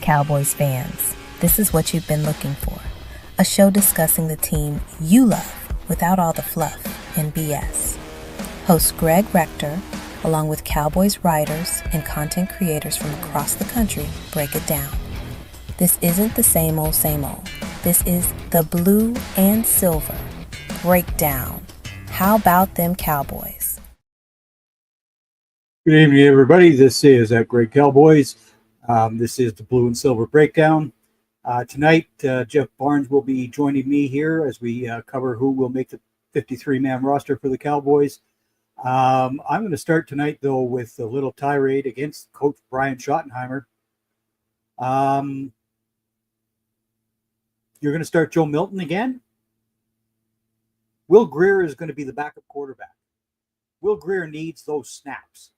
Cowboys fans, this is what you've been looking for. A show discussing the team you love without all the fluff and BS. Host Greg Rector, along with Cowboys writers and content creators from across the country, break it down. This isn't the same old, same old. This is the blue and silver breakdown. How about them Cowboys? Good evening, everybody. This is Greg Cowboys. This is the Blue and Silver Breakdown. Tonight, Jeff Barnes will be joining me here as we cover who will make the 53-man roster for the Cowboys. I'm going to start tonight, though, with a little tirade against Coach Brian Schottenheimer. You're going to start Joe Milton again? Will Grier is going to be the backup quarterback. Will Grier needs those snaps.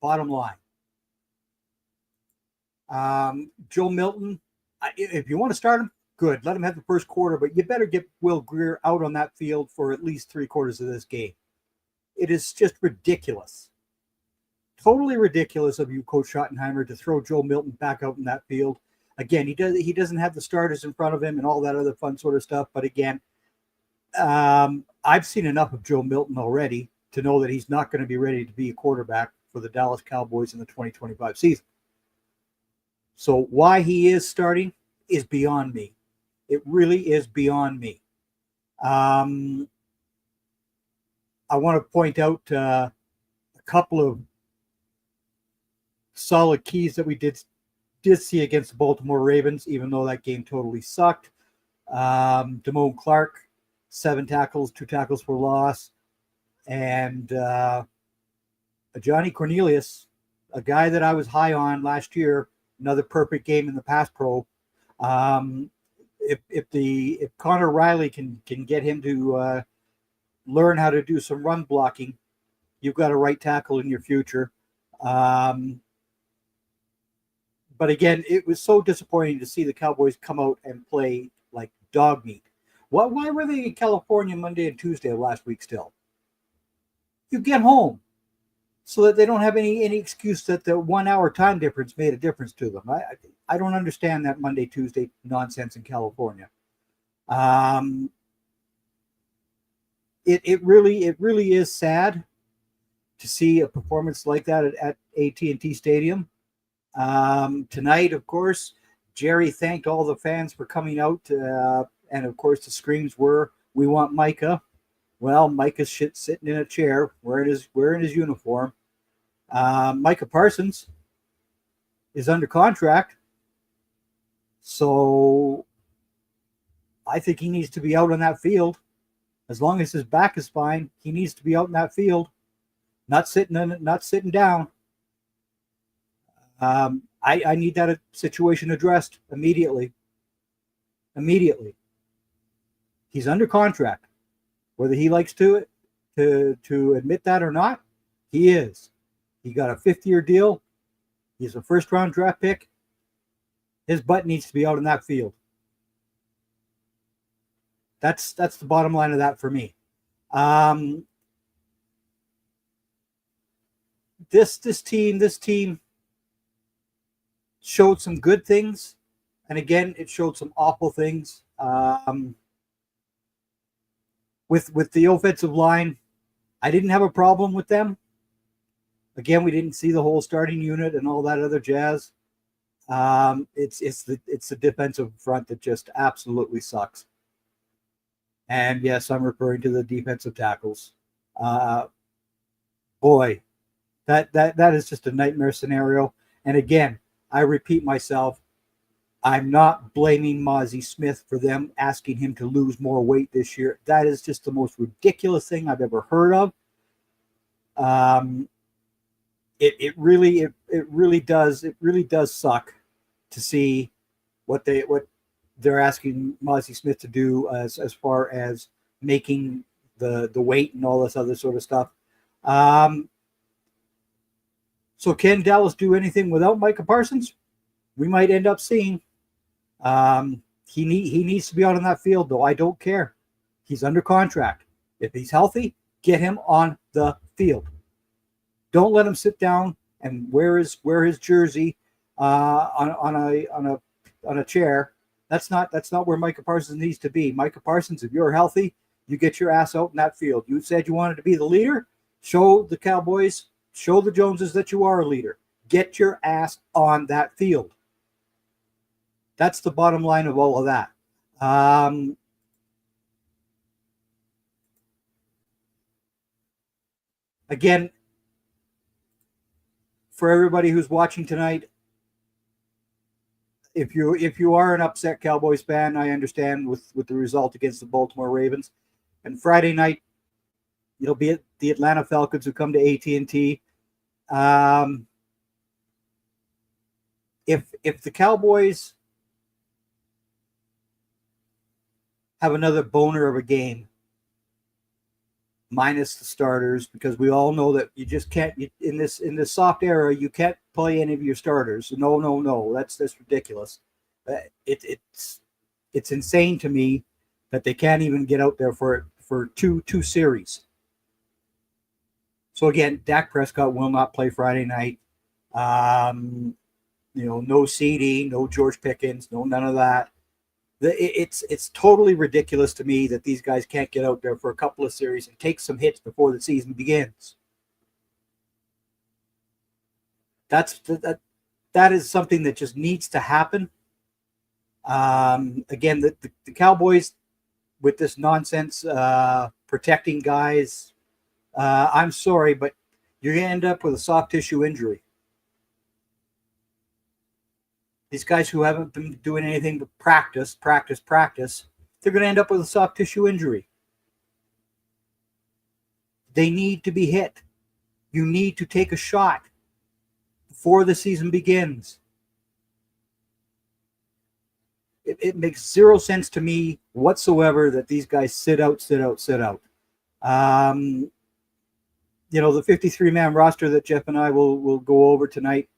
Bottom line. Joe Milton, if you want to start him, good. Let him have the first quarter, but you better get Will Grier out on that field for at least 3/4 of this game. It is just ridiculous. Totally ridiculous of you, Coach Schottenheimer, to throw Joe Milton back out in that field. Again, he doesn't have the starters in front of him and all that other fun sort of stuff. But again, I've seen enough of Joe Milton already to know that he's not going to be ready to be a quarterback for the Dallas Cowboys in the 2025 season. So why he is starting is beyond me. It really is beyond me. I want to point out a couple of solid keys that we did see against the Baltimore Ravens, even though that game totally sucked. Damone Clark, 7 tackles, 2 tackles for loss. And Johnny Cornelius, a guy that I was high on last year, another perfect game in the pass pro. If Connor Riley can get him to learn how to do some run blocking, you've got a right tackle in your future. But again, it was so disappointing to see the Cowboys come out and play like dog meat. Why were they in California Monday and Tuesday of last week still? You get home so that they don't have any excuse that the 1 hour time difference made a difference to them. I don't understand that Monday, Tuesday nonsense in California. It really is sad to see a performance like that at AT&T Stadium. Tonight, of course, Jerry thanked all the fans for coming out, and of course the screams were, "We want Micah." Well, Micah's sitting in a chair wearing his uniform. Micah Parsons is under contract, so I think he needs to be out on that field. As long as his back is fine, he needs to be out in that field, not sitting down. I need that situation addressed immediately. Immediately. He's under contract. Whether he likes to admit that or not, he is. He got a 5th-year deal. He's a first-round draft pick. His butt needs to be out in that field. That's the bottom line of that for me. This team showed some good things, and again, it showed some awful things. With the offensive line, I didn't have a problem with them. Again, we didn't see the whole starting unit and all that other jazz. It's the defensive front that just absolutely sucks. And yes, I'm referring to the defensive tackles. Boy, that is just a nightmare scenario. And again, I repeat myself, I'm not blaming Mozzie Smith for them asking him to lose more weight this year. That is just the most ridiculous thing I've ever heard of. It really does suck to see what they're asking Mozzie Smith to do as far as making the weight and all this other sort of stuff. So can Dallas do anything without Micah Parsons? We might end up seeing. He needs to be out on that field, though. I don't care. He's under contract. If he's healthy, get him on the field. Don't let him sit down and wear his jersey on a chair. That's not where Micah Parsons needs to be. Micah Parsons, if you're healthy, you get your ass out in that field. You said you wanted to be the leader. Show the Cowboys, show the Joneses that you are a leader. Get your ass on that field. That's the bottom line of all of that. Again, for everybody who's watching tonight, if you are an upset Cowboys fan, I understand with the result against the Baltimore Ravens. And Friday night, it'll be the Atlanta Falcons who come to AT&T. If the Cowboys have another boner of a game, minus the starters, because we all know that you just can't in this soft era, you can't play any of your starters. No, that's ridiculous. It's insane to me that they can't even get out there for two series. So again, Dak Prescott will not play Friday night. No CD, no George Pickens, no none of that. It's totally ridiculous to me that these guys can't get out there for a couple of series and take some hits before the season begins. That is something that just needs to happen. Again, the Cowboys with this nonsense protecting guys, I'm sorry, but you're going to end up with a soft tissue injury. These guys who haven't been doing anything but practice, they're going to end up with a soft tissue injury. They need to be hit. You need to take a shot before the season begins. It makes zero sense to me whatsoever that these guys sit out. The 53-man roster that Jeff and I will go over tonight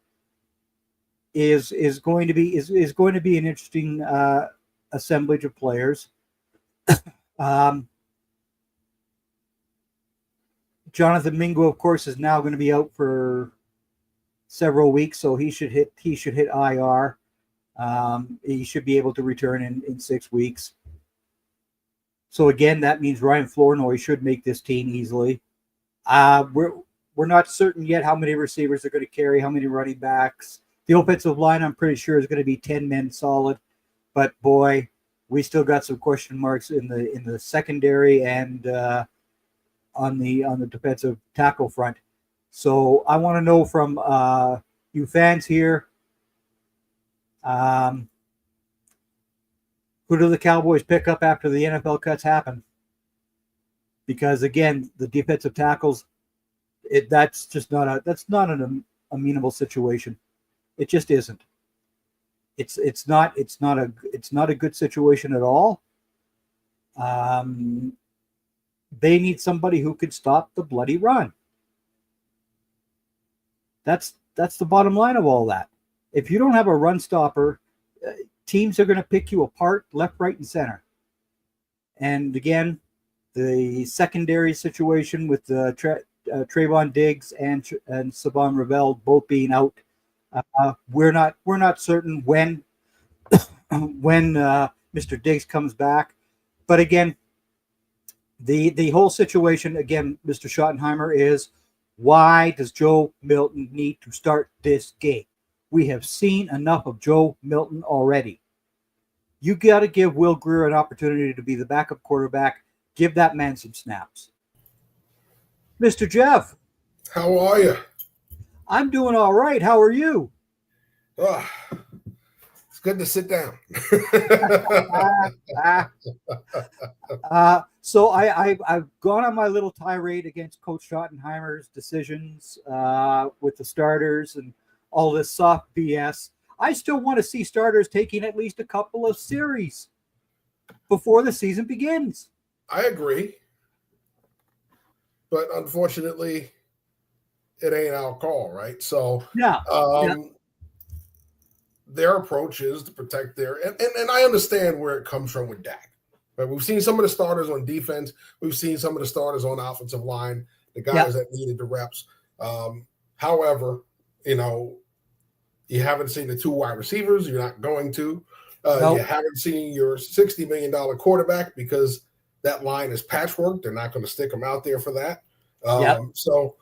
is going to be an interesting assemblage of players. Jonathan Mingo, of course, is now going to be out for several weeks, so he should hit IR. He should be able to return in 6 weeks. So again, that means Ryan Flournoy should make this team easily. We're not certain yet how many receivers they're going to carry, how many running backs. The offensive line, I'm pretty sure, is going to be 10 men solid. But boy, we still got some question marks in the secondary and on the defensive tackle front. So I want to know from you fans here, who do the Cowboys pick up after the NFL cuts happen? Because again, the defensive tackles, that's not an amenable situation. It just isn't. It's not a good situation at all. They need somebody who can stop the bloody run. That's the bottom line of all that. If you don't have a run stopper, teams are going to pick you apart left, right, and center. And again, the secondary situation with Trayvon Diggs and Saban Ravel both being out. We're not certain when Mr. Diggs comes back. But again, the whole situation, again, Mr. Schottenheimer, is why does Joe Milton need to start this game? We have seen enough of Joe Milton already. You got to give Will Grier an opportunity to be the backup quarterback. Give that man some snaps. Mr. Jeff. How are you? I'm doing all right. How are you? Oh, it's good to sit down. So I've gone on my little tirade against Coach Schottenheimer's decisions with the starters and all this soft BS. I still want to see starters taking at least a couple of series before the season begins. I agree. But unfortunately, it ain't our call, right? So their approach is to protect their and I understand where it comes from with Dak. Right? We've seen some of the starters on defense. We've seen some of the starters on offensive line, the guys that needed the reps. However, you You haven't seen the 2 wide receivers. You're not going to. Nope. You haven't seen your $60 million quarterback because that line is patchwork. They're not going to stick him out there for that. So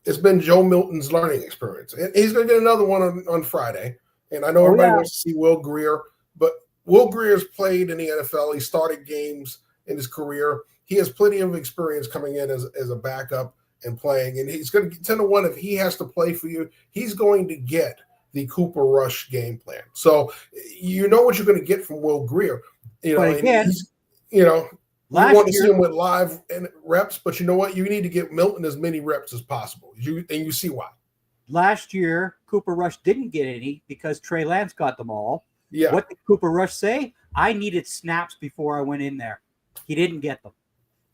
it's been Joe Milton's learning experience. And he's going to get another one on Friday. And I know everybody wants to see Will Grier, but Will Grier's played in the NFL. He started games in his career. He has plenty of experience coming in as a backup and playing. And he's going to get 10-1 if he has to play for you. He's going to get the Cooper Rush game plan. So you know what you're going to get from Will Grier. You know, again, you want to see him with live reps, but you know what? You need to get Milton as many reps as possible. You see why. Last year, Cooper Rush didn't get any because Trey Lance got them all. Yeah. What did Cooper Rush say? I needed snaps before I went in there. He didn't get them.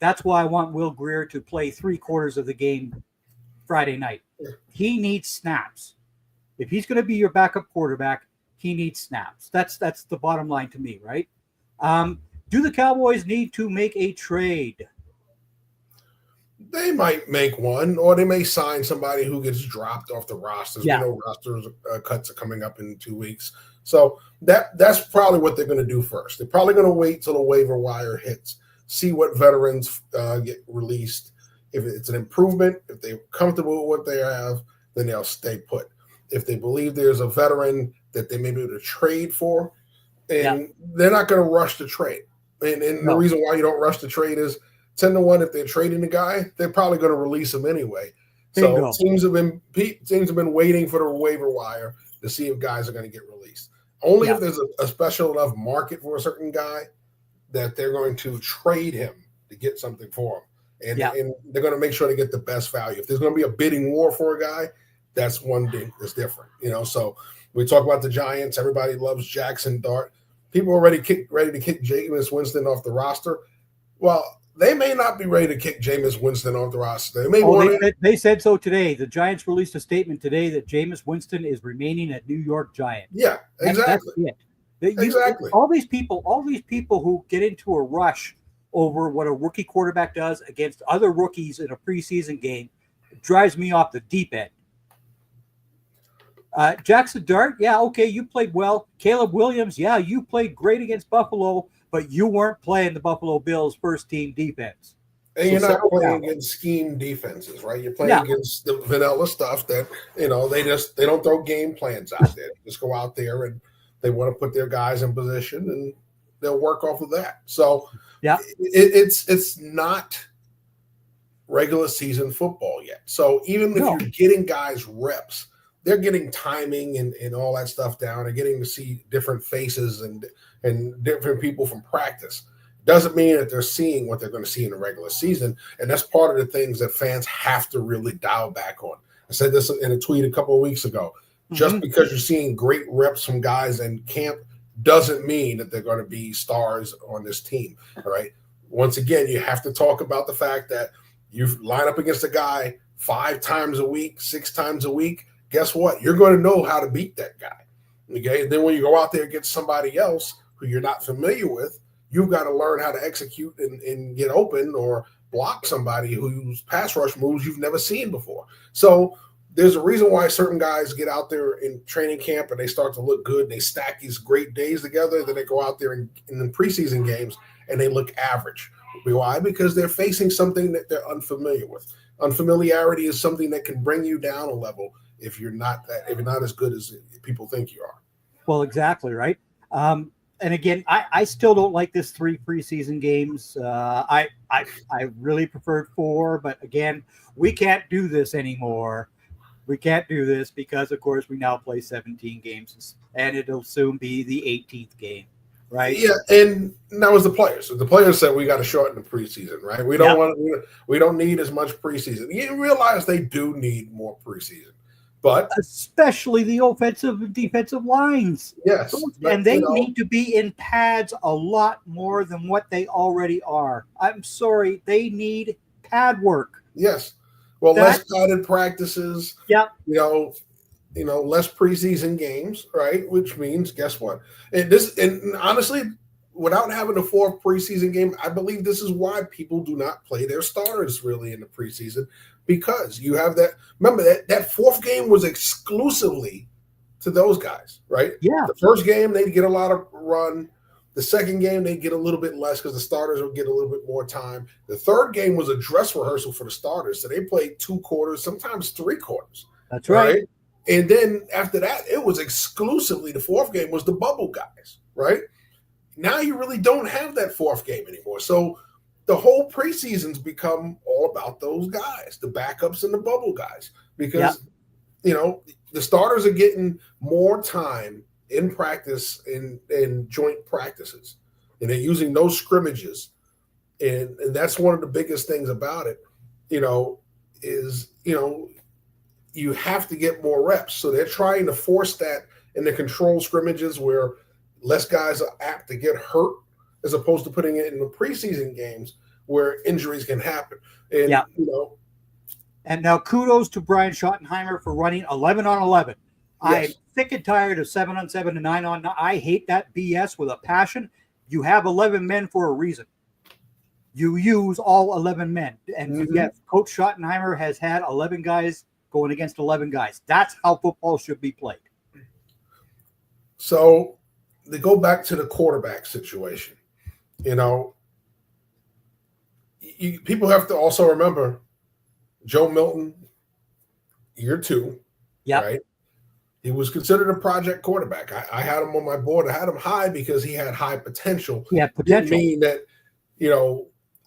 That's why I want Will Grier to play 3/4 of the game Friday night. He needs snaps. If he's going to be your backup quarterback, he needs snaps. That's the bottom line to me, right? Do the Cowboys need to make a trade? They might make one, or they may sign somebody who gets dropped off the rosters. Yeah. We know rosters cuts are coming up in 2 weeks. So that's probably what they're going to do first. They're probably going to wait till the waiver wire hits, see what veterans get released. If it's an improvement, if they're comfortable with what they have, then they'll stay put. If they believe there's a veteran that they may be able to trade for, and they're not going to rush the trade. And the reason why you don't rush the trade is 10-1. If they're trading the guy, they're probably going to release him anyway. So teams have been waiting for the waiver wire to see if guys are going to get released. Only if there's a special enough market for a certain guy that they're going to trade him to get something for him. And they're going to make sure to get the best value. If there's going to be a bidding war for a guy, that's one thing that's different. So we talk about the Giants. Everybody loves Jackson Dart. People are ready to kick Jameis Winston off the roster. Well, they may not be ready to kick Jameis Winston off the roster. They said so today. The Giants released a statement today that Jameis Winston is remaining at New York Giants. Yeah, exactly. That's it. Exactly. All these people who get into a rush over what a rookie quarterback does against other rookies in a preseason game drives me off the deep end. Jackson Dart, you played well. Caleb Williams, you played great against Buffalo, but you weren't playing the Buffalo Bills' first-team defense. And you're not playing against scheme defenses, right? You're playing against the vanilla stuff that, they don't throw game plans out there. They just go out there and they want to put their guys in position and they'll work off of that. So it's not regular season football yet. So even if you're getting guys reps, they're getting timing and all that stuff down. They're getting to see different faces and different people from practice. Doesn't mean that they're seeing what they're going to see in the regular season. And that's part of the things that fans have to really dial back on. I said this in a tweet a couple of weeks ago. Just because you're seeing great reps from guys in camp doesn't mean that they're going to be stars on this team. All right. Once again, you have to talk about the fact that you line up against a guy 5 times a week, 6 times a week. Guess what? You're going to know how to beat that guy. Okay. And then when you go out there against somebody else who you're not familiar with, you've got to learn how to execute and get open or block somebody whose pass rush moves you've never seen before. So there's a reason why certain guys get out there in training camp and they start to look good. And they stack these great days together. Then they go out there in the preseason games and they look average. Why? Because they're facing something that they're unfamiliar with. Unfamiliarity is something that can bring you down a level if you're not as good as people think you are. Well, exactly, right? And again, I still don't like this 3 preseason games. I really preferred 4, but again, we can't do this anymore. We can't do this because, of course, we now play 17 games, and it'll soon be the 18th game, right? Yeah, and that was the players. So the players said we got to shorten the preseason, right? We don't need as much preseason. You realize they do need more preseason. But especially the offensive and defensive lines. Yes. And they need to be in pads a lot more than what they already are. I'm sorry. They need pad work. Yes. Well, less padded practices. Yeah. Less preseason games, right? Which means, guess what? And honestly, without having a 4th preseason game, I believe this is why people do not play their starters really in the preseason. Because you have that. Remember that 4th game was exclusively to those guys, right? Yeah. The first game, they'd get a lot of run. The second game, they'd get a little bit less because the starters would get a little bit more time. The third game was a dress rehearsal for the starters. So they played 2 quarters, sometimes 3 quarters. That's right. And then after that, it was exclusively the fourth game was the bubble guys, right? Now you really don't have that fourth game anymore. So the whole preseason's become all about those guys, the backups and the bubble guys, because, the starters are getting more time in practice in joint practices, and they're using those scrimmages. And that's one of the biggest things about it, is, you have to get more reps. So they're trying to force that in the control scrimmages where less guys are apt to get hurt, as opposed to putting it in the preseason games where injuries can happen. And, and now kudos to Brian Schottenheimer for running 11 on 11. Yes. I'm sick and tired of 7 on 7 and 9 on 9. I hate that BS with a passion. You have 11 men for a reason. You use all 11 men. And yes, Coach Schottenheimer has had 11 guys going against 11 guys. That's how football should be played. So they go back to the quarterback situation. People have to also remember Joe Milton, year 2, right? He was considered a project quarterback. I had him on my board. I had him high because he had high potential. He had potential. Didn't mean that,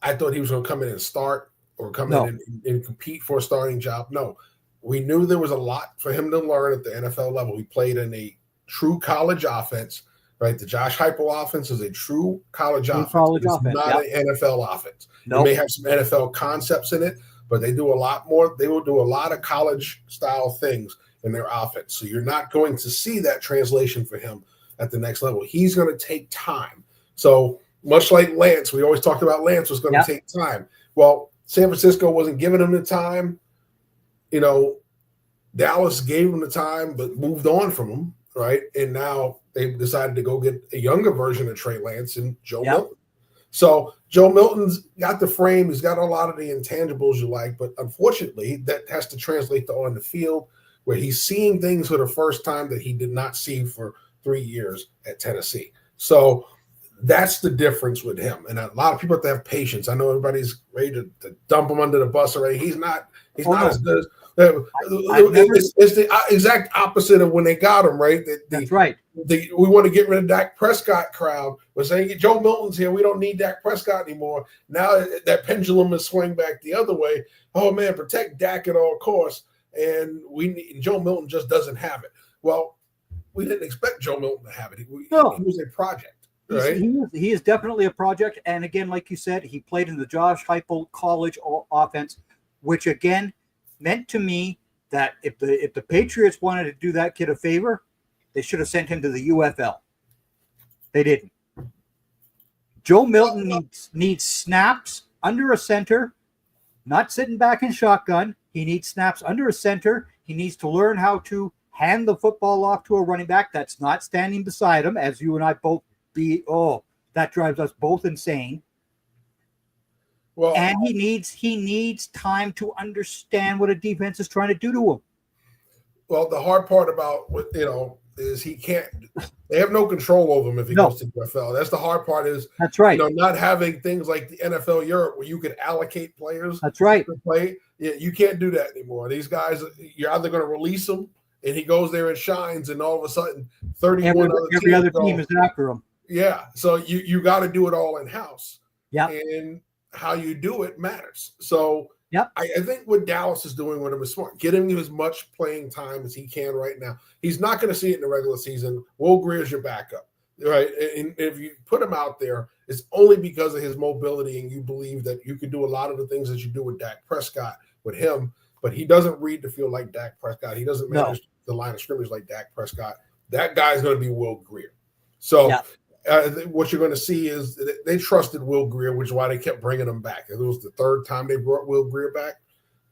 I thought he was going to come in and start or come in and compete for a starting job. No, we knew there was a lot for him to learn at the NFL level. He played in a true college offense, right? The Josh Heupel offense is a true college offense. It's not an NFL offense. They may have some NFL concepts in it, but they do a lot more. They will do a lot of college style things in their offense. So you're not going to see that translation for him at the next level. He's going to take time. So much like Lance, we always talked about Lance was going to take time. Well, San Francisco wasn't giving him the time. Dallas gave him the time, but moved on from him, right? And now they've decided to go get a younger version of Trey Lance and Joe Milton. So Joe Milton's got the frame. He's got a lot of the intangibles you like, but unfortunately that has to translate to on the field where he's seeing things for the first time that he did not see for 3 years at Tennessee. So that's the difference with him. And a lot of people have to have patience. I know everybody's ready to dump him under the bus already. He's not as good as it's the exact opposite of when they got him, right? That's right. We want to get rid of Dak Prescott crowd. We're saying Joe Milton's here. We don't need Dak Prescott anymore. Now that pendulum is swinging back the other way. Oh man, protect Dak at all costs. And Joe Milton just doesn't have it. Well, we didn't expect Joe Milton to have it. He was a project. Right? He is definitely a project. And again, like you said, he played in the Josh Heupel college offense, which again meant to me that if the Patriots wanted to do that kid a favor, they should have sent him to the UFL. They didn't. Joe Milton needs snaps under a center, not sitting back in shotgun. He needs snaps under a center. He needs to learn how to hand the football off to a running back that's not standing beside him, as you and I both that drives us both insane. Well, and he needs time to understand what a defense is trying to do to him. Well, the hard part about is he can't. They have no control over him if he goes to the NFL. That's the hard part. That's right. Not having things like the NFL Europe where you could allocate players. That's right. To play. Yeah, you can't do that anymore. These guys, you're either going to release him and he goes there and shines, and all of a sudden, 31 every other team is after him. Yeah, so you got to do it all in house. Yeah, and how you do it matters. So Yep. I think what Dallas is doing with him is smart. Get him as much playing time as he can right now. He's not going to see it in the regular season. Will Greer's your backup, right? And if you put him out there, it's only because of his mobility and you believe that you can do a lot of the things that you do with Dak Prescott with him, but he doesn't read the field like Dak Prescott. He doesn't manage the line of scrimmage like Dak Prescott. That guy's going to be Will Grier. So what you're going to see is that they trusted Will Grier, which is why they kept bringing him back. It was the third time they brought Will Grier back,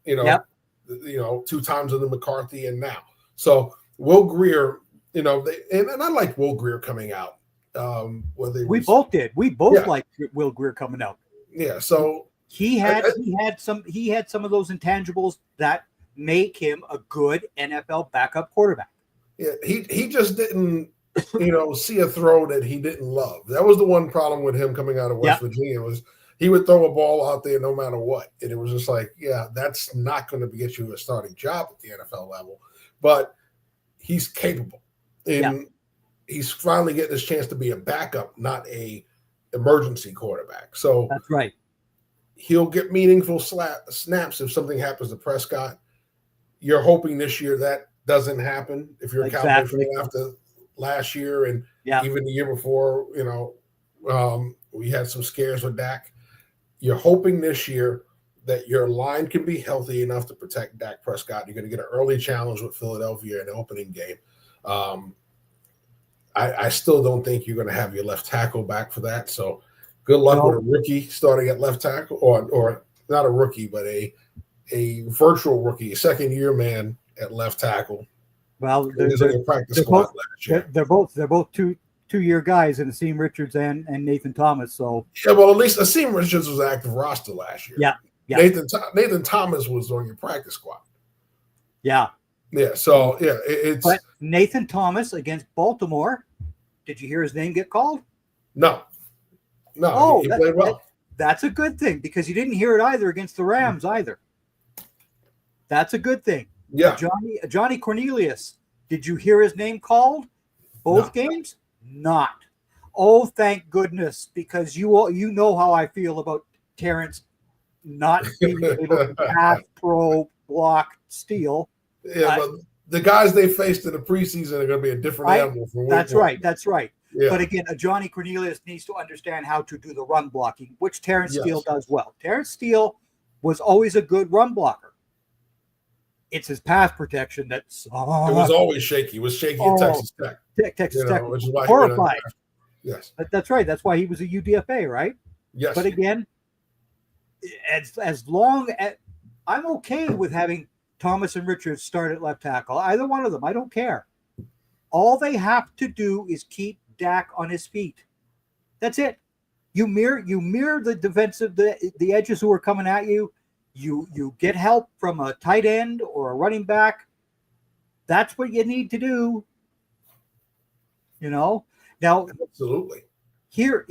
2 times under McCarthy and now. So Will Grier, and I like Will Grier coming out. We both did. We both liked Will Grier coming out. Yeah. So he had some of those intangibles that make him a good NFL backup quarterback. Yeah, he just didn't, see a throw that he didn't love. That was the one problem with him coming out of West Virginia was he would throw a ball out there no matter what. And it was just like, yeah, that's not going to get you a starting job at the NFL level. But he's capable. And he's finally getting his chance to be a backup, not a emergency quarterback. So that's right. He'll get meaningful snaps if something happens to Prescott. You're hoping this year that doesn't happen if you're a Cowboy fan after last year and even the year before, we had some scares with Dak. You're hoping this year that your line can be healthy enough to protect Dak Prescott. You're going to get an early challenge with Philadelphia in the opening game. I still don't think you're going to have your left tackle back for that. So good luck with a rookie starting at left tackle, or not a rookie, but a virtual rookie, a second-year man at left tackle. Well, they're both two-year guys in Asim Richards and Nathan Thomas. So well, at least Asim Richards was active roster last year. Yeah. Nathan Thomas was on your practice squad. Yeah. Yeah. So it's. But Nathan Thomas against Baltimore. Did you hear his name get called? No. Oh, he played well. That's a good thing because you didn't hear it either against the Rams either. That's a good thing. Yeah. Johnny Cornelius. Did you hear his name called? Both games? Not. Oh, thank goodness, because you know how I feel about Terrence not being able to pass, throw, block, steal. Yeah, but the guys they faced in the preseason are going to be a different animal from That's right. Yeah. But again, Johnny Cornelius needs to understand how to do the run blocking, which Terrence Steele does well. Terrence Steele was always a good run blocker. It's his pass protection that's it was always shaky. It was shaky at Texas Tech. Texas Tech, which is why horrified. Yes, that's right. That's why he was a UDFA, right? Yes. But again, as long as I'm okay with having Thomas and Richards start at left tackle, either one of them, I don't care. All they have to do is keep Dak on his feet. That's it. You mirror the defensive, the edges who are coming at you. You get help from a tight end or a running back. That's what you need to do. Now absolutely. Here's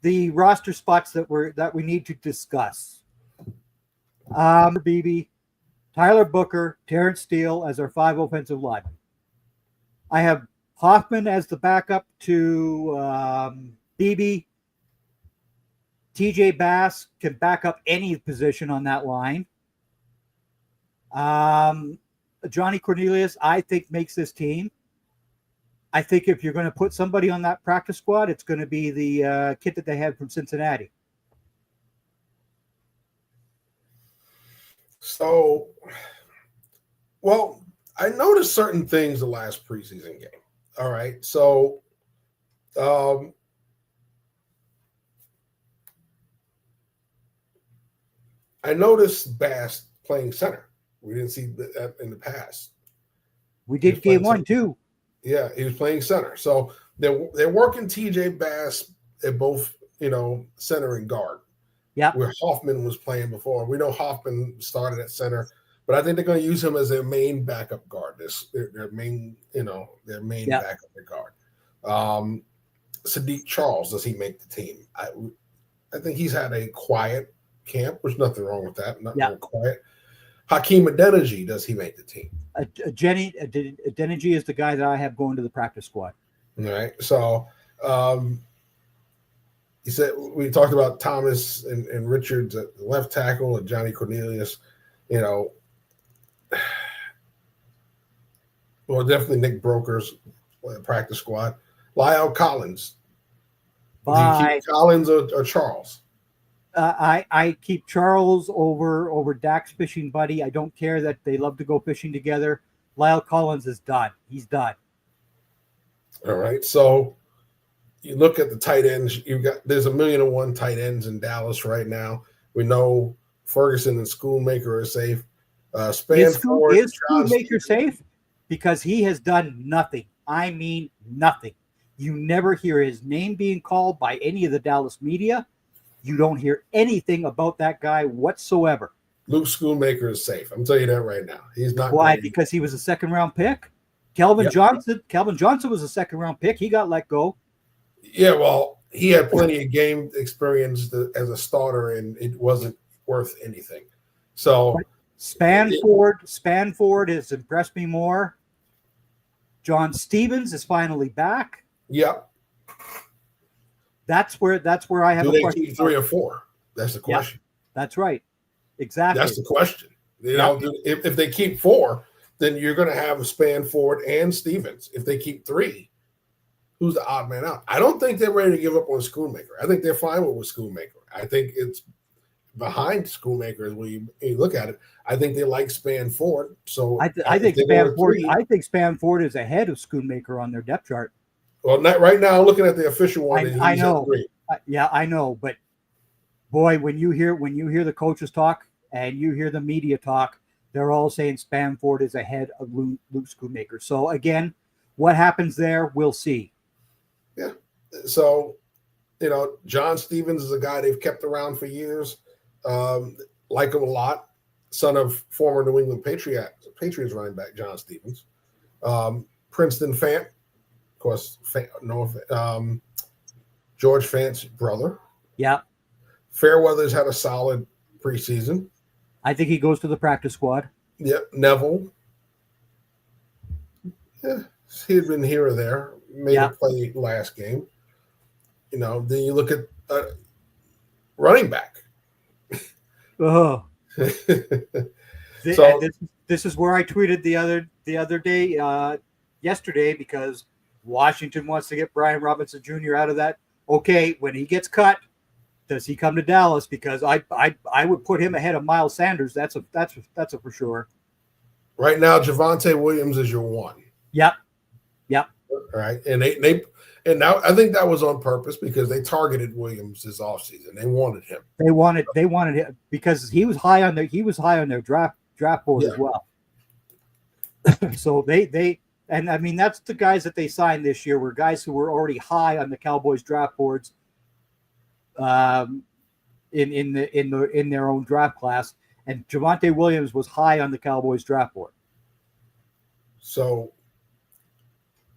the roster spots that we need to discuss. Beebe, Tyler Booker, Terrence Steele as our 5 offensive linemen. I have Hoffman as the backup to Beebe. TJ Bass can back up any position on that line. Johnny Cornelius, I think, makes this team. I think if you're going to put somebody on that practice squad, it's going to be the kid that they had from Cincinnati. So, well, I noticed certain things the last preseason game. All right. So, I noticed Bass playing center. We didn't see that in the past. We did game 1 too. Yeah, he was playing center. So they're working TJ Bass at both, center and guard. Yeah. Where Hoffman was playing before. We know Hoffman started at center, but I think they're going to use him as their main backup guard. Their main backup at guard. Sadiq Charles, does he make the team? I think he's had a quiet camp. There's nothing wrong with that. Not quiet. Hakeem Adeniji, does he make the team? Adeniji is the guy that I have going to the practice squad. All right. So he said we talked about Thomas and Richards at the left tackle and Johnny Cornelius. Well, definitely Nick Broker's practice squad. Lyle Collins. Bye. Do you keep Collins or Charles? I keep Charles over Dak's fishing buddy. I don't care that they love to go fishing together. Lyle Collins is done. He's done. All right. So you look at the tight ends. There's 1,000,001 tight ends in Dallas right now. We know Ferguson and Schoonmaker are safe. Is Schoonmaker safe? Because he has done nothing. I mean nothing. You never hear his name being called by any of the Dallas media. You don't hear anything about that guy whatsoever. Luke Schoonmaker is safe. I'm telling you that right now. He's not. Why? Because he was a second-round pick. Kelvin Johnson was a second-round pick. He got let go. Yeah, well, he had plenty of game experience as a starter, and it wasn't worth anything. So Spanford has impressed me more. John Stevens is finally back. Yep. That's where I have a question. Keep 3 or 4? That's the question. Yep, that's right. Exactly. That's the question. You know, if they keep 4, then you're going to have Spanford and Stevens. If they keep 3, who's the odd man out? I don't think they're ready to give up on Schoonmaker. I think they're fine with Schoonmaker. I think it's behind Schoonmaker as when you look at it. I think they like Spanford. So I think Spanford is ahead of Schoonmaker on their depth chart. Well, not right now. Looking at the official one, I know. I know, but boy, when you hear the coaches talk and you hear the media talk, they're all saying Spanford is ahead of Luke Schoonmaker. So again, what happens there, we'll see. Yeah. So, you know, John Stevens is a guy they've kept around for years. Like him a lot. Son of former New England Patriots running back John Stevens. Princeton Fant. Of course, George Fant's brother. Yeah. Fairweather's had a solid preseason. I think he goes to the practice squad. Yep. Neville. Yeah, he had been here or there. Made a play last game. You know, then you look at running back. Oh. So this is where I tweeted the other day, yesterday, because Washington wants to get Brian Robinson Jr. out of that. Okay, when he gets cut, does he come to Dallas? Because I would put him ahead of Miles Sanders. That's a for sure. Right now, Javonte Williams is your one. Yep. All right, and and now I think that was on purpose because they targeted Williams this offseason. They wanted him. They wanted him because he was high on their draft board as well. So they and I mean that's the guys that they signed this year were guys who were already high on the Cowboys draft boards. In their own draft class, and Javonte Williams was high on the Cowboys draft board. So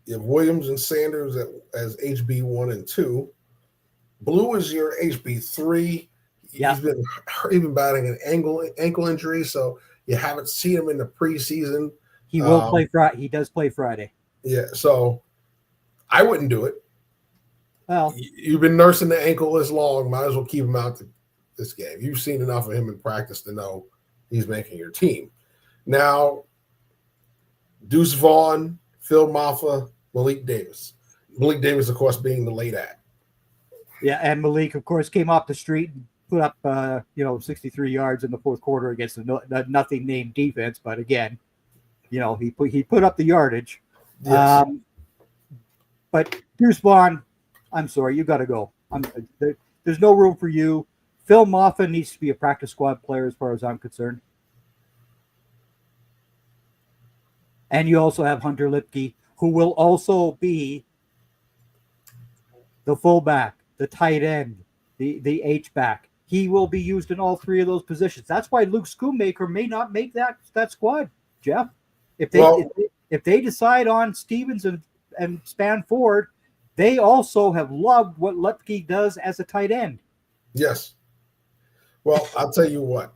you have Williams and Sanders as HB 1 and 2. Blue is your HB 3. Yeah. He's been battling an ankle injury, so you haven't seen him in the preseason. He will play Friday. He does play Friday. Yeah, so I wouldn't do it. Well, you've been nursing the ankle this long. Might as well keep him out this game. You've seen enough of him in practice to know he's making your team. Now, Deuce Vaughn, Phil Maffa, Malik Davis. Malik Davis, of course, being the late ad. Yeah, and Malik, of course, came off the street and put up, 63 yards in the fourth quarter against a nothing named defense. But again, he put up the yardage. Yes. But Deuce Vaughn, I'm sorry, you got to go. There's no room for you. Phil Maffa needs to be a practice squad player as far as I'm concerned. And you also have Hunter Lipke, who will also be the fullback, the tight end, the H-back. He will be used in all 3 of those positions. That's why Luke Schoonmaker may not make that squad, Jeff. If they decide on Stevens and Spanford, they also have loved what Lipke does as a tight end. Yes. Well, I'll tell you what.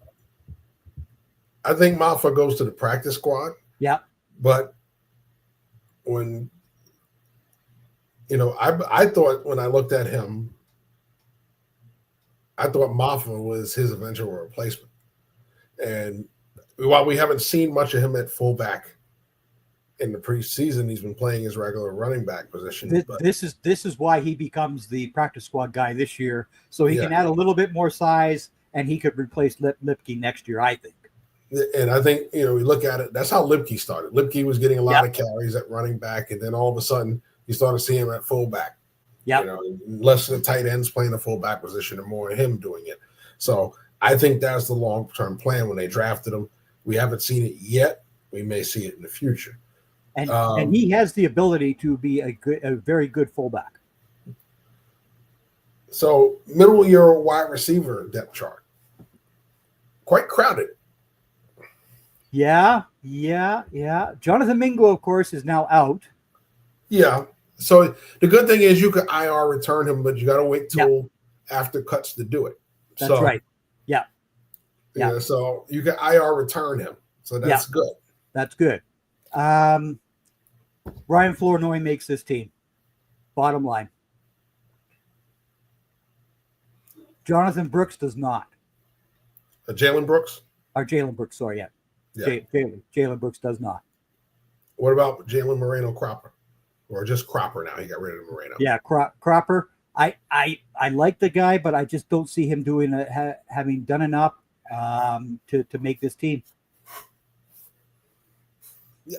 I think Maffa goes to the practice squad. Yeah. But when, I thought when I looked at him, I thought Maffa was his eventual replacement. And while we haven't seen much of him at fullback in the preseason, he's been playing his regular running back position. This is why he becomes the practice squad guy this year, so he can add a little bit more size, and he could replace Lipke next year, I think. And I think, we look at it, that's how Lipke started. Lipke was getting a lot of carries at running back, and then all of a sudden you started seeing him at fullback. Yeah. Less of the tight ends playing the fullback position and more of him doing it. So I think that's the long-term plan when they drafted him. We haven't seen it yet. We may see it in the future. And he has the ability to be a very good fullback. So middle year wide receiver depth chart, quite crowded Yeah. Jonathan Mingo, of course, is now out. Yeah. So the good thing is you can IR return him, but you got to wait Yeah, till after cuts to do it. that's So right. Yeah. yeah, so you can IR return him. So Yeah, that's good. that's good. Ryan Flournoy makes this team. Bottom line. Jonathan Brooks does not. Jalen Brooks? Or Jalen Brooks, sorry, yeah. Jalen Brooks does not. What about Jalen Moreno Cropper? Or just Cropper now? He got rid of Moreno. Yeah, Cropper. I like the guy, but I just don't see him doing having done enough to make this team.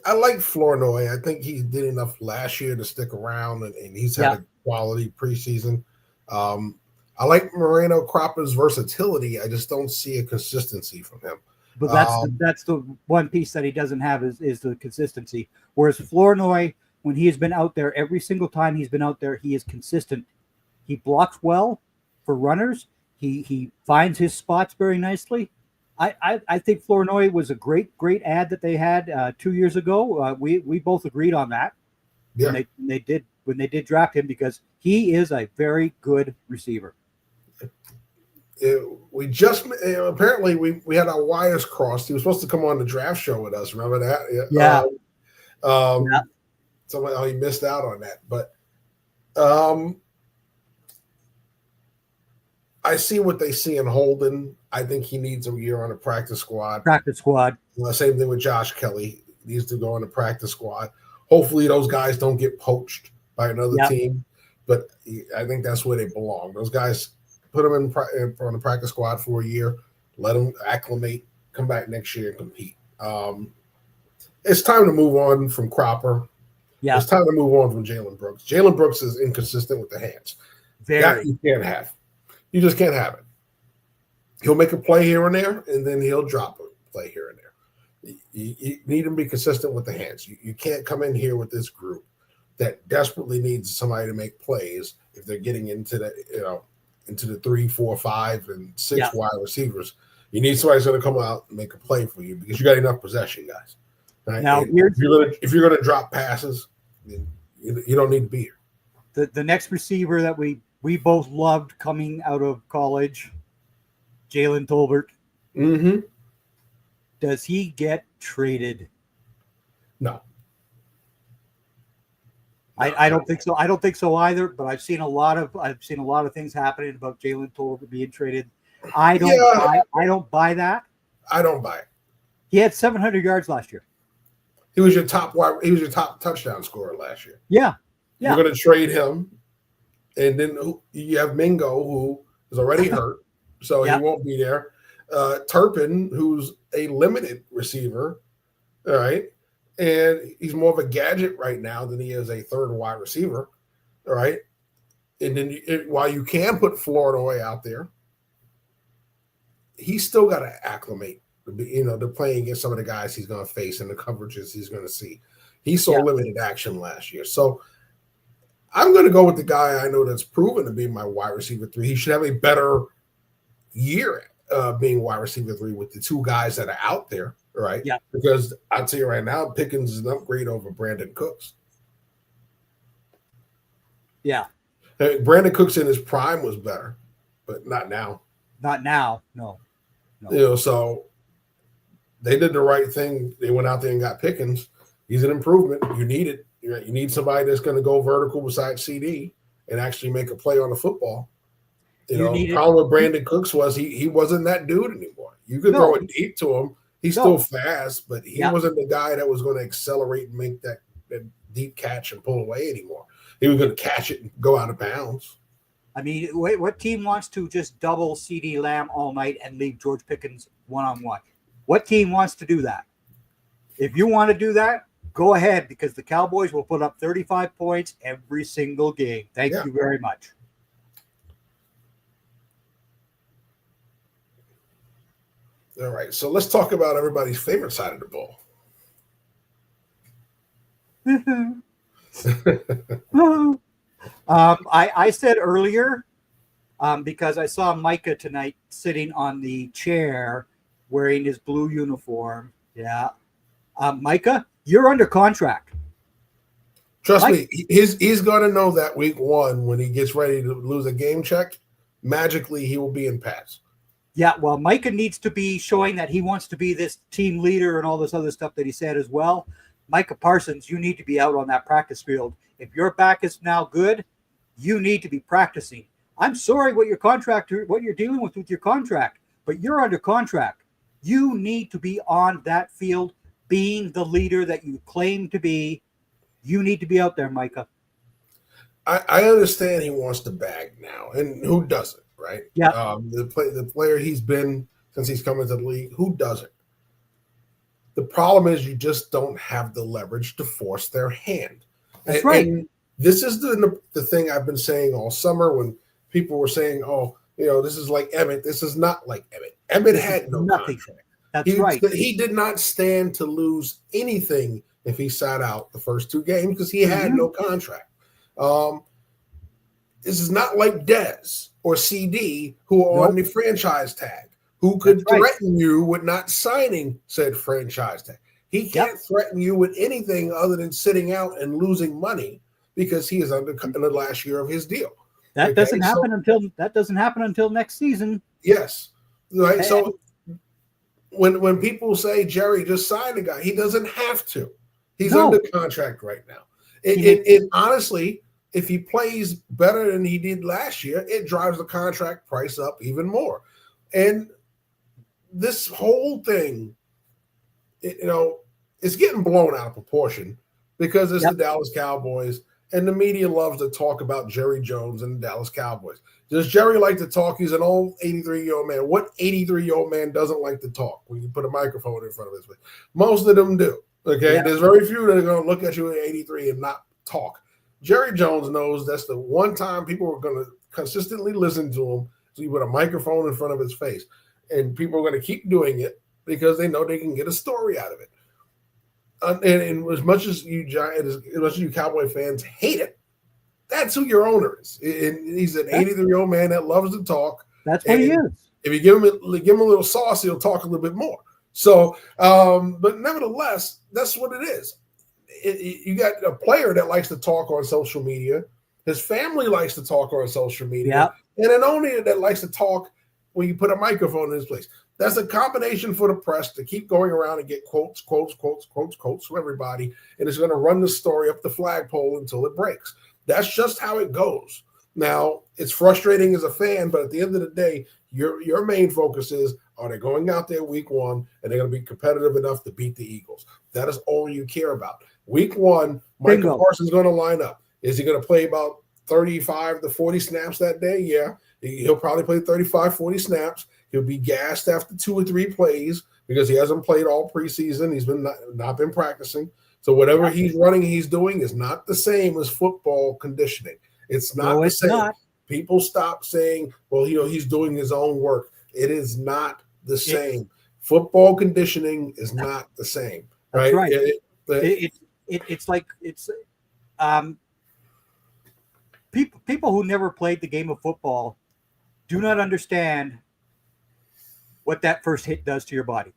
I like Flournoy. I think he did enough last year to stick around, and he's had a quality preseason. I like Moreno Cropper's versatility. I just don't see a consistency from him. But that's the one piece that he doesn't have is the consistency. Whereas Flournoy, when he has been out there, every single time he's been out there, he is consistent. He blocks well for runners. He finds his spots very nicely. I think Flournoy was a great ad that they had 2 years ago. We both agreed on that. Yeah. When they did draft him, because he is a very good receiver. We just apparently we had our wires crossed. He was supposed to come on the draft show with us. Remember that? Yeah. Somehow he missed out on that. But I see what they see in Holden. I think he needs a year on a practice squad. Same thing with Josh Kelly. He needs to go on the practice squad. Hopefully those guys don't get poached by another team. But I think that's where they belong. Those guys, put them on the practice squad for a year, let them acclimate, come back next year and compete. It's time to move on from Cropper. Yeah. It's time to move on from Jalen Brooks. Jalen Brooks is inconsistent with the hands. That you can't have. You just can't have it. He'll make a play here and there, and then he'll drop a play here and there. You need him to be consistent with the hands. You can't come in here with this group that desperately needs somebody to make plays if they're getting into the 3, 4, 5, and 6 wide receivers. You need somebody who's going to come out and make a play for you because you got enough possession, guys. Right? Now, if you're going to drop passes, then you don't need to be here. The next receiver that we both loved coming out of college, Jalen Tolbert. Mm-hmm. Does he get traded? No. I don't think so. I don't think so either. But I've seen a lot of things happening about Jalen Tolbert being traded. I don't buy that. I don't buy it. He had 700 yards last year. He was your top touchdown scorer last year. Yeah. You're going to trade him, and then you have Mingo, who is already hurt, so he won't be there. Turpin, who's a limited receiver, all right, and he's more of a gadget right now than he is a third wide receiver, all right. And then while you can put Flournoy out there, he's still got to acclimate. To playing against some of the guys he's going to face and the coverages he's going to see. He saw limited action last year. So I'm going to go with the guy I know that's proven to be my wide receiver 3. He should have a better year being wide receiver 3 with the 2 guys that are out there, right? Yeah. Because I'll tell you right now, Pickens is an upgrade over Brandon Cooks. Yeah. Brandon Cooks in his prime was better, but not now. Not now, no. So they did the right thing. They went out there and got Pickens. He's an improvement. You need it. You need somebody that's going to go vertical beside CD and actually make a play on the football. The problem with Brandon Cooks was he wasn't that dude anymore. You could throw it deep to him. He's still fast, but he wasn't the guy that was going to accelerate and make that deep catch and pull away anymore. He was going to catch it and go out of bounds. I mean, what team wants to just double CD Lamb all night and leave George Pickens one-on-one? What team wants to do that? If you want to do that, go ahead, because the Cowboys will put up 35 points every single game. Thank you very much. All right, so let's talk about everybody's favorite side of the ball. I said earlier, because I saw Micah tonight sitting on the chair wearing his blue uniform, Yeah. Micah, you're under contract. Trust me, he's going to know that week one when he gets ready to lose a game check, magically he will be in pads. Yeah, well, Micah needs to be showing that he wants to be this team leader and all this other stuff that he said as well. Micah Parsons, you need to be out on that practice field. If your back is now good, you need to be practicing. I'm sorry what you're dealing with your contract, but you're under contract. You need to be on that field being the leader that you claim to be. You need to be out there, Micah. I understand he wants to bag now, and who doesn't, right? Yeah. The player he's been since he's come into the league, who doesn't? The problem is you just don't have the leverage to force their hand. That's right. And this is the thing I've been saying all summer when people were saying, oh, this is like Emmett. This is not like Emmett. Emmett had no contract. That's right. He did not stand to lose anything if he sat out the first two games because he had no contract. This is not like Dez or CD who are on the franchise tag, who could threaten you with not signing said franchise tag. He can't threaten you with anything other than sitting out and losing money because he is under the last year of his deal. That doesn't happen until next season. Yes. Right. So when people say Jerry just signed a guy, he doesn't have to. He's under contract right now. It honestly, if he plays better than he did last year, it drives the contract price up even more. And this whole thing, it's getting blown out of proportion because it's the Dallas Cowboys and the media loves to talk about Jerry Jones and the Dallas Cowboys. Does Jerry like to talk? He's an old 83-year-old man. What 83-year-old man doesn't like to talk when you put a microphone in front of his face? Most of them do. Okay, there's very few that are going to look at you at 83 and not talk. Jerry Jones knows that's the one time people are going to consistently listen to him. So you put a microphone in front of his face, and people are going to keep doing it because they know they can get a story out of it. And as much as you Cowboy fans hate it, that's who your owner is. And he's an 83-year-old man that loves to talk. That's what he is. If you give him a little sauce, he'll talk a little bit more. So, but nevertheless, that's what it is. You got a player that likes to talk on social media. His family likes to talk on social media. And an owner that likes to talk when you put a microphone in his place. That's a combination for the press to keep going around and get quotes from everybody. And it's going to run the story up the flagpole until it breaks. That's just how it goes. Now, it's frustrating as a fan, but at the end of the day, your main focus is, are they going out there week one and they're going to be competitive enough to beat the Eagles? That is all you care about. Week one, Michael Parsons going to line up. Is he going to play about 35 to 40 snaps that day? Yeah. He'll probably play 35, 40 snaps. He'll be gassed after 2 or 3 plays because he hasn't played all preseason. He's been not been practicing. So whatever he's running, he's doing is not the same as football conditioning. It's not the same. Not. People stop saying, well, he's doing his own work. It is not the same. Football conditioning is not the same. Right? That's right. It's like people who never played the game of football do not understand what that first hit does to your body.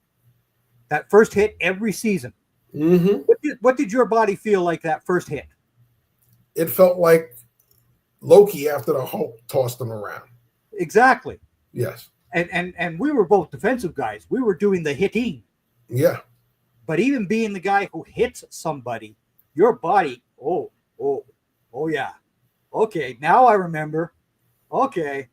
That first hit every season. Mm-hmm. What did your body feel like that first hit? It felt like Loki after the Hulk tossed him around. Exactly. Yes. And we were both defensive guys. We were doing the hitting. Yeah. But even being the guy who hits somebody, your body, oh yeah. Okay, now I remember. Okay,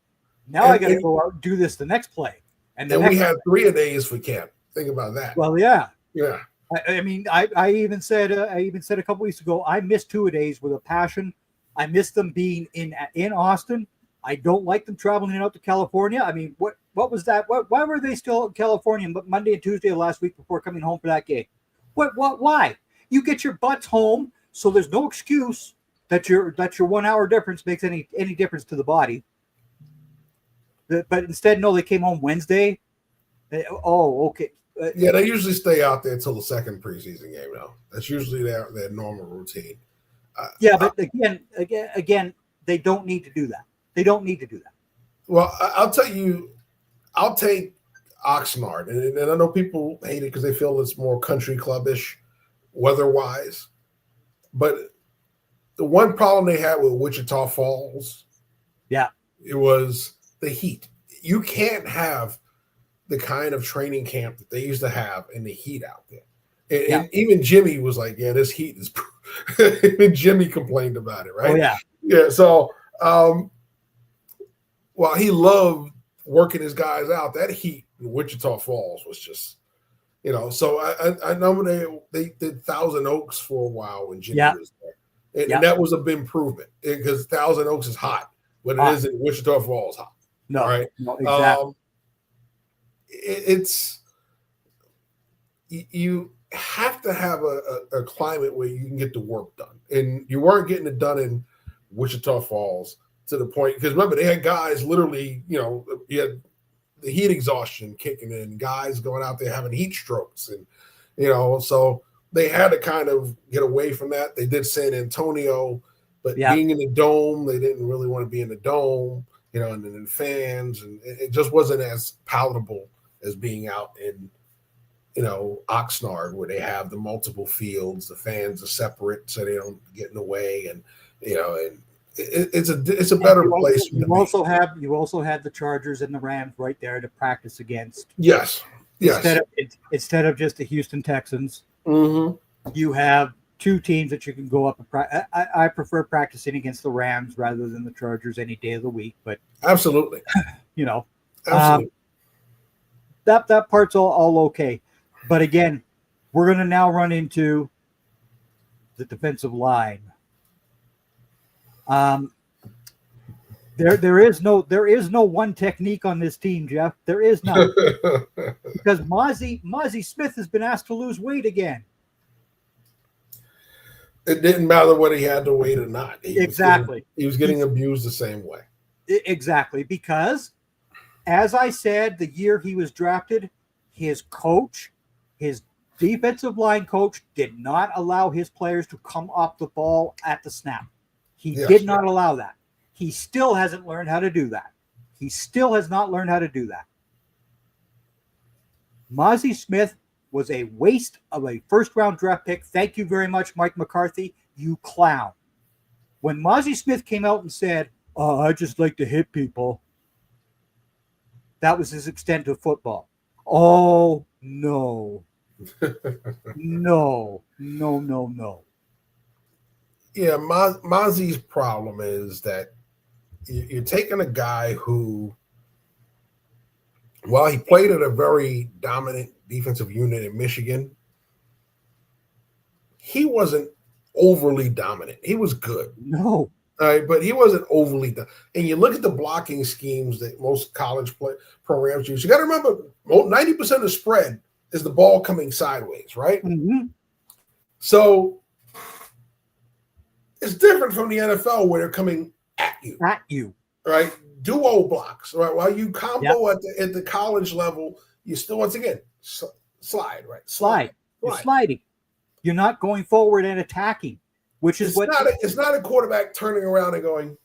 now I got to go out and do this the next play. And we had 3 a days for camp. Think about that. Well, yeah. Yeah. I mean, I even said a couple weeks ago, I miss 2 a days with a passion. I miss them being in Austin. I don't like them traveling out to California. I mean, what was that? Why were they still in California Monday and Tuesday of last week before coming home for that game? Why? You get your butts home, so there's no excuse that your 1 hour difference makes any difference to the body. But instead, no, they came home Wednesday. Okay. Yeah, they usually stay out there until the second preseason game, though. That's usually their normal routine. But again, they don't need to do that. They don't need to do that. Well, I'll tell you, I'll take Oxnard, and I know people hate it because they feel it's more country clubbish weather-wise, but the one problem they had with Wichita Falls, it was the heat. You can't have the kind of training camp that they used to have in the heat out there. And even Jimmy was like, yeah, this heat is even Jimmy complained about it, right? Oh, yeah. Yeah. So while he loved working his guys out, that heat in Wichita Falls was just, so I know they did Thousand Oaks for a while when Jimmy was there. And that was a big improvement because Thousand Oaks is hot, but it isn't Wichita Falls hot. No, right? No, exactly. You have to have a climate where you can get the work done. And you weren't getting it done in Wichita Falls to the point, because remember, they had guys literally, you had the heat exhaustion kicking in, guys going out there having heat strokes. And, so they had to kind of get away from that. They did San Antonio, but being in the dome, they didn't really want to be in the dome, and then fans, and it just wasn't as palatable as being out in, Oxnard, where they have the multiple fields, the fans are separate so they don't get in the way, and and it's a better place. You also have the Chargers and the Rams right there to practice against. Yes. Instead of just the Houston Texans, mm-hmm. you have two teams that you can go up and practice. I prefer practicing against the Rams rather than the Chargers any day of the week. But absolutely, absolutely, that part's all okay. But again, we're going to now run into the defensive line. There is no one technique on this team, Jeff. There is none. Because Mozzie Smith has been asked to lose weight again. It didn't matter whether he had to wait or not. He was getting abused the same way. Exactly, because as I said, the year he was drafted, his defensive line coach did not allow his players to come off the ball at the snap. He did not allow that. He still hasn't learned how to do that. He still has not learned how to do that. Mozzie Smith was a waste of a first-round draft pick. Thank you very much, Mike McCarthy, you clown. When Mozzie Smith came out and said, "Oh, I just like to hit people," that was his extent of football. Oh, no. No. Yeah, Mozzie's problem is that you're taking a guy who, while he played at a very dominant defensive unit in Michigan, he wasn't overly dominant. He was good. No. All right, but he wasn't overly dominant. And you look at the blocking schemes that most college programs use. You got to remember, 90% of the spread is the ball coming sideways, right? Mm-hmm. So it's different from the NFL where they're coming at you. Right? Duo blocks, right? While you combo at the college level, you still, once again, slide, right? Slide. You're sliding. You're not going forward and attacking, which is it's not a quarterback turning around and going,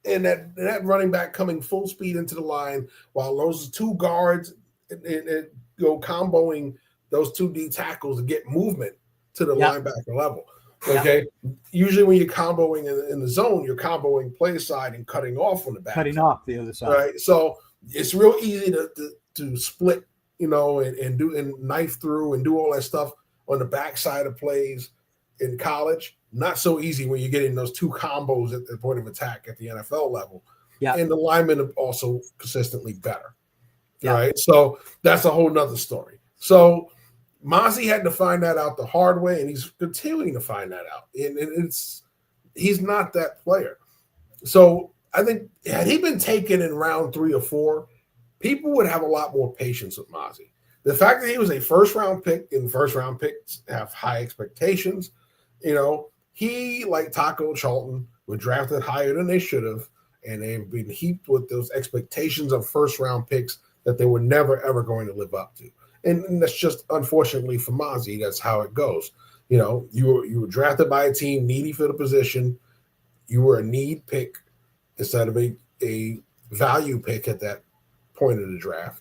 and that running back coming full speed into the line while those two guards and go comboing those two D tackles to get movement to the linebacker level. Okay. Usually when you're comboing in the zone, you're comboing play side and cutting off on the back. Cutting off the other side. Right. So it's real easy to split, and knife through and do all that stuff on the backside of plays in college. Not so easy when you're getting those two combos at the point of attack at the NFL level. Yeah. And the linemen are also consistently better. Yeah. Right. So that's a whole nother story. So Mozzie had to find that out the hard way, and he's continuing to find that out. And he's not that player. So I think had he been taken in round 3 or 4, people would have a lot more patience with Mozzie. The fact that he was a first-round pick, and first-round picks have high expectations, he, like Taco Charlton, were drafted higher than they should have, and they've been heaped with those expectations of first-round picks that they were never, ever going to live up to. And that's just, unfortunately for Mozzie, that's how it goes. You were drafted by a team needy for the position. You were a need pick instead of a value pick at that point of the draft.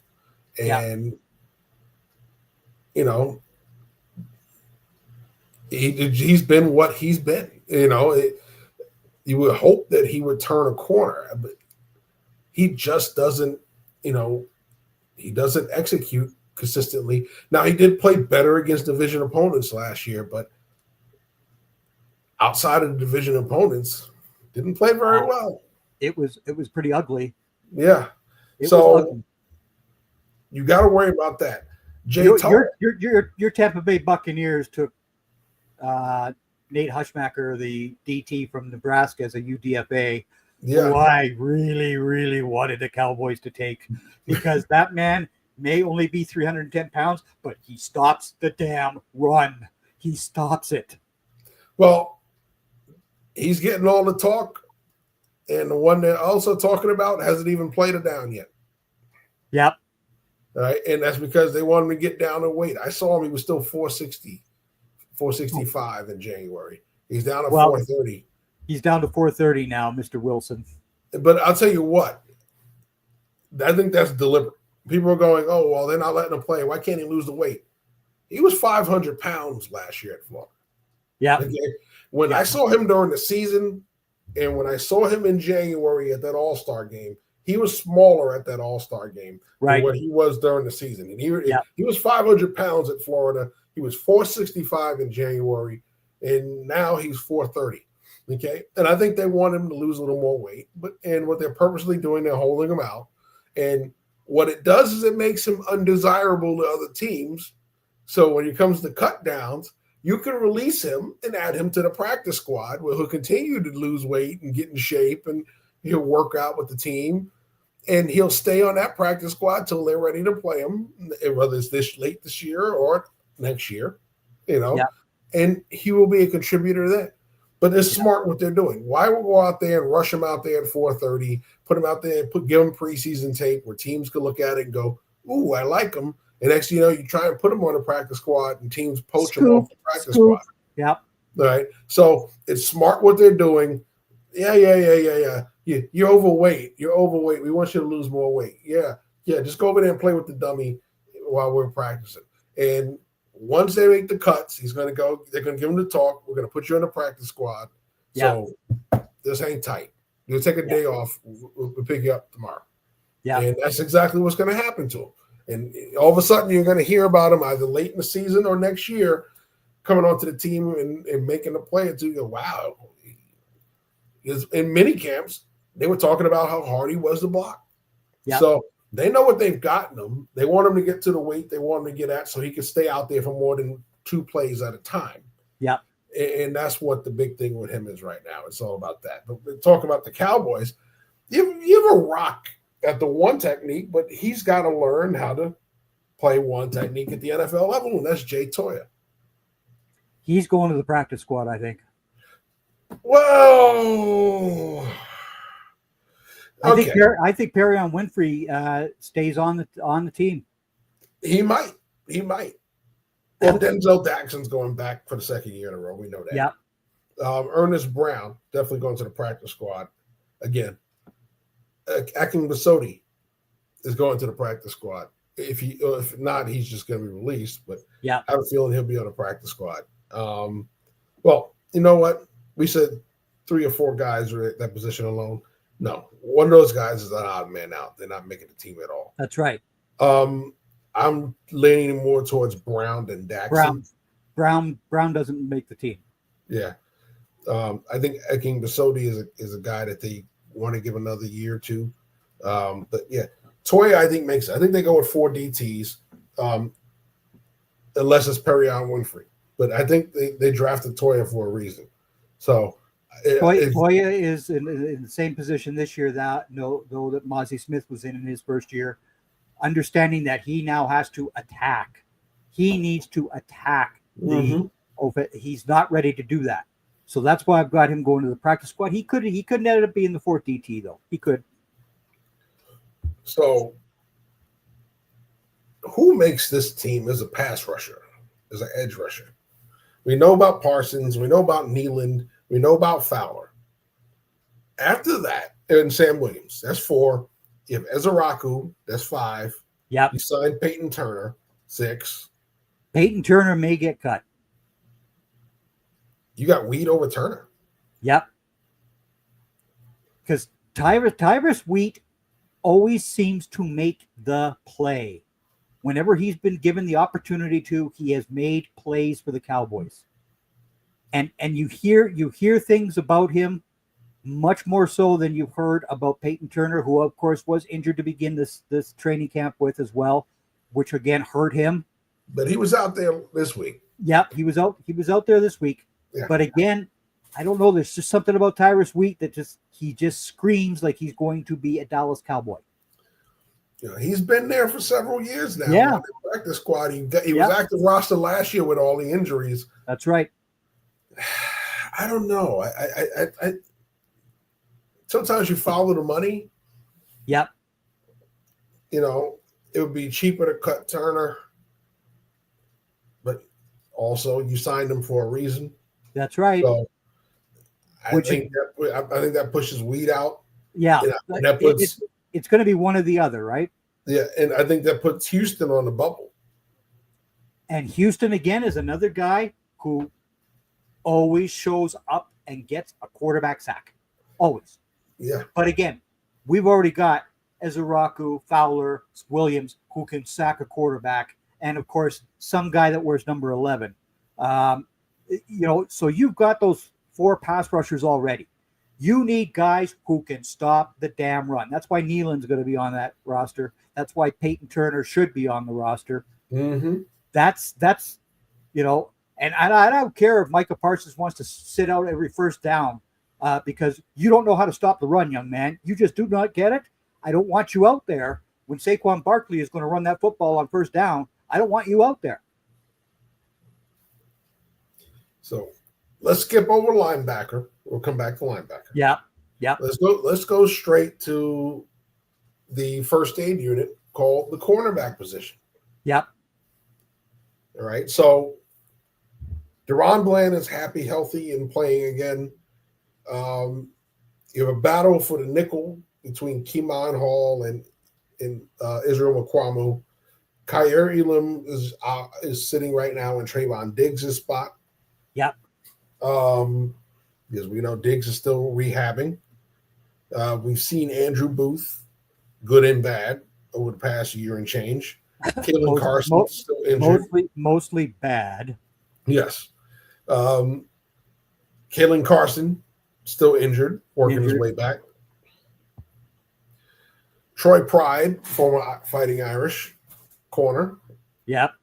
And, you know, he's been what he's been. You know, you would hope that he would turn a corner, but he just doesn't, you know, he doesn't execute consistently. Now, he did play better against division opponents last year, but outside of the division opponents, didn't play very well. It was pretty ugly. Yeah. So you got to worry about that. Your Tampa Bay Buccaneers took Nate Hushmacher, the DT from Nebraska, as a UDFA. Yeah. Who I really, really wanted the Cowboys to take, because that man may only be 310 pounds, but he stops the damn run. He stops it. Well, he's getting all the talk, and the one they're also talking about hasn't even played it down yet. Yep. All right, and that's because they want him to get down in weight. I saw him; he was still 460, 465 in January. He's down to 430. He's down to 430 now, Mr. Wilson. But I'll tell you what, I think that's deliberate. People are going, oh, well, they're not letting him play. Why can't he lose the weight? He was 500 pounds last year at Florida. Yeah. Okay? When I saw him during the season and when I saw him in January at that All-Star game, he was smaller at that All-Star game than what he was during the season. And he was 500 pounds at Florida. He was 465 in January, and now he's 430. Okay, and I think they want him to lose a little more weight, and what they're purposely doing, they're holding him out. And what it does is it makes him undesirable to other teams. So when it comes to cut downs, you can release him and add him to the practice squad, where he'll continue to lose weight and get in shape, and he'll work out with the team, and he'll stay on that practice squad till they're ready to play him, whether it's late this year or next year, you know. Yeah. And he will be a contributor then. But it's smart what they're doing. Why would go out there and rush him out there at 430, put him out there and give him preseason tape where teams could look at it and go, ooh, I like him. And next thing you know, you try and put him on the practice squad and teams poach him off the practice squad. Yep. All right. So it's smart what they're doing. Yeah. You're overweight. We want you to lose more weight. Yeah. Just go over there and play with the dummy while we're practicing. And once they make the cuts, they're going to give him the talk. We're going to put you on the practice squad. So just hang tight. You'll take a day off. We'll pick you up tomorrow. Yeah. And that's exactly what's going to happen to him. And all of a sudden, you're going to hear about him either late in the season or next year coming onto the team and making a play. And you go, wow. In mini camps, they were talking about how hard he was to block. Yeah. So they know what they've gotten him. They want him to get to the weight they want him to get at so he can stay out there for more than 2 plays at a time. Yeah. And that's what the big thing with him is right now. It's all about that. But talking about the Cowboys, you have a rock at the one technique, but he's got to learn how to play one technique at the NFL level, and that's Jay Toya. He's going to the practice squad, I think. Well, I think Perrion Winfrey stays on the team. He might. Well, Denzel Jackson's going back for the second year in a row. We know that. Yeah. Ernest Brown definitely going to the practice squad again. Akin Basodi is going to the practice squad. If not, he's just going to be released. But I have a feeling he'll be on the practice squad. Well, you know what? We said 3 or 4 guys are at that position alone. No, one of those guys is an odd man out. They're not making the team at all. That's right. I'm leaning more towards Brown than Daxon. Brown doesn't make the team. Yeah. I think Akin Basodi is a guy that they want to give another year or two. But yeah, Toya, I think they go with 4 DTs, unless it's Perrion Winfrey. But I think they drafted Toya for a reason. So Toya is in the same position this year that Mozzie Smith was in his first year, understanding that he now has to attack. He needs to attack he's not ready to do that. So that's why I've got him going to the practice squad. He couldn't end up being the 4th DT though. He could. So who makes this team as a pass rusher, as an edge rusher? We know about Parsons. We know about Nealand. We know about Fowler. After that, and Sam Williams, that's 4. You have Ezeraku, that's 5. Yep. You signed Peyton Turner, 6. Peyton Turner may get cut. You got Wheat over Turner. Yep. Because Tyrus Wheat always seems to make the play. Whenever he's been given the opportunity to, he has made plays for the Cowboys. And you hear things about him much more so than you've heard about Peyton Turner, who of course was injured to begin this training camp with as well, which again hurt him. But he was out there this week. Yep, he was out there this week. Yeah. But again, I don't know. There's just something about Tyrus Wheat that he just screams like he's going to be a Dallas Cowboy. You know, he's been there for several years now. Yeah, on the practice squad. He was active roster last year with all the injuries. That's right. I don't know. I sometimes you follow the money. Yep. You know, it would be cheaper to cut Turner, but also you signed him for a reason. That's right. So I think that pushes Wheat out. Yeah, that puts. It's going to be one or the other, right? Yeah, and I think that puts Houston on the bubble. And Houston, again, is another guy who always shows up and gets a quarterback sack. Always. Yeah. But again, we've already got Ezeraku, Fowler, Williams, who can sack a quarterback. And, of course, some guy that wears number 11. So you've got those 4 pass rushers already. You need guys who can stop the damn run. That's why Nealon's going to be on that roster. That's why Peyton Turner should be on the roster. Mm-hmm. That's and I don't care if Micah Parsons wants to sit out every first down because you don't know how to stop the run, young man. You just do not get it. I don't want you out there when Saquon Barkley is going to run that football on first down. I don't want you out there. So let's skip over linebacker. We'll come back to linebacker. Yeah. Let's go straight to the first aid unit called the cornerback position. Yep. All right. So Deron Bland is happy, healthy, and playing again. You have a battle for the nickel between Keemon Hall and Israel Mukuamu. Kyer Elam is sitting right now in Trayvon Diggs' spot. Yep. Because we know Diggs is still rehabbing. We've seen Andrew Booth, good and bad, over the past year and change. Kalen Carson still injured. Mostly bad. Yes. Kalen Carson still injured, working his way back. Troy Pride, former Fighting Irish corner. Yep.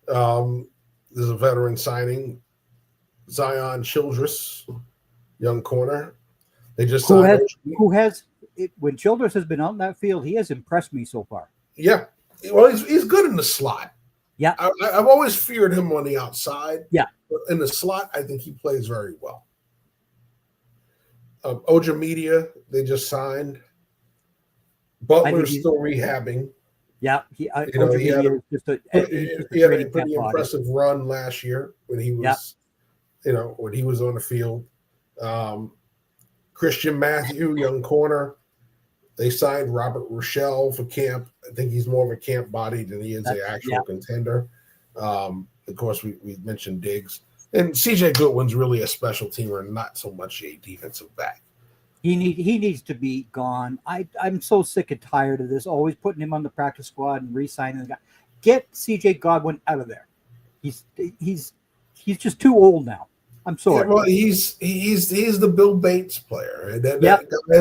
There's a veteran signing. Zion Childress, young corner. They just signed. When Childress has been on that field, he has impressed me so far. Yeah. Well, he's good in the slot. Yeah. I've always feared him on the outside. Yeah. But in the slot, I think he plays very well. Oja Media, they just signed. Butler's still rehabbing. Yeah. He had a pretty impressive run last year when he was when he was on the field. Christian Matthew, young corner. They signed Robert Rochelle for camp. I think he's more of a camp body than he is an actual contender. Of course, we mentioned Diggs. And CJ Goodwin's really a special teamer, not so much a defensive back. He needs to be gone. I'm so sick and tired of this, always putting him on the practice squad and re-signing the guy. Get CJ Godwin out of there. He's just too old now. I'm sorry. Yeah, well, he's the Bill Bates player. That guy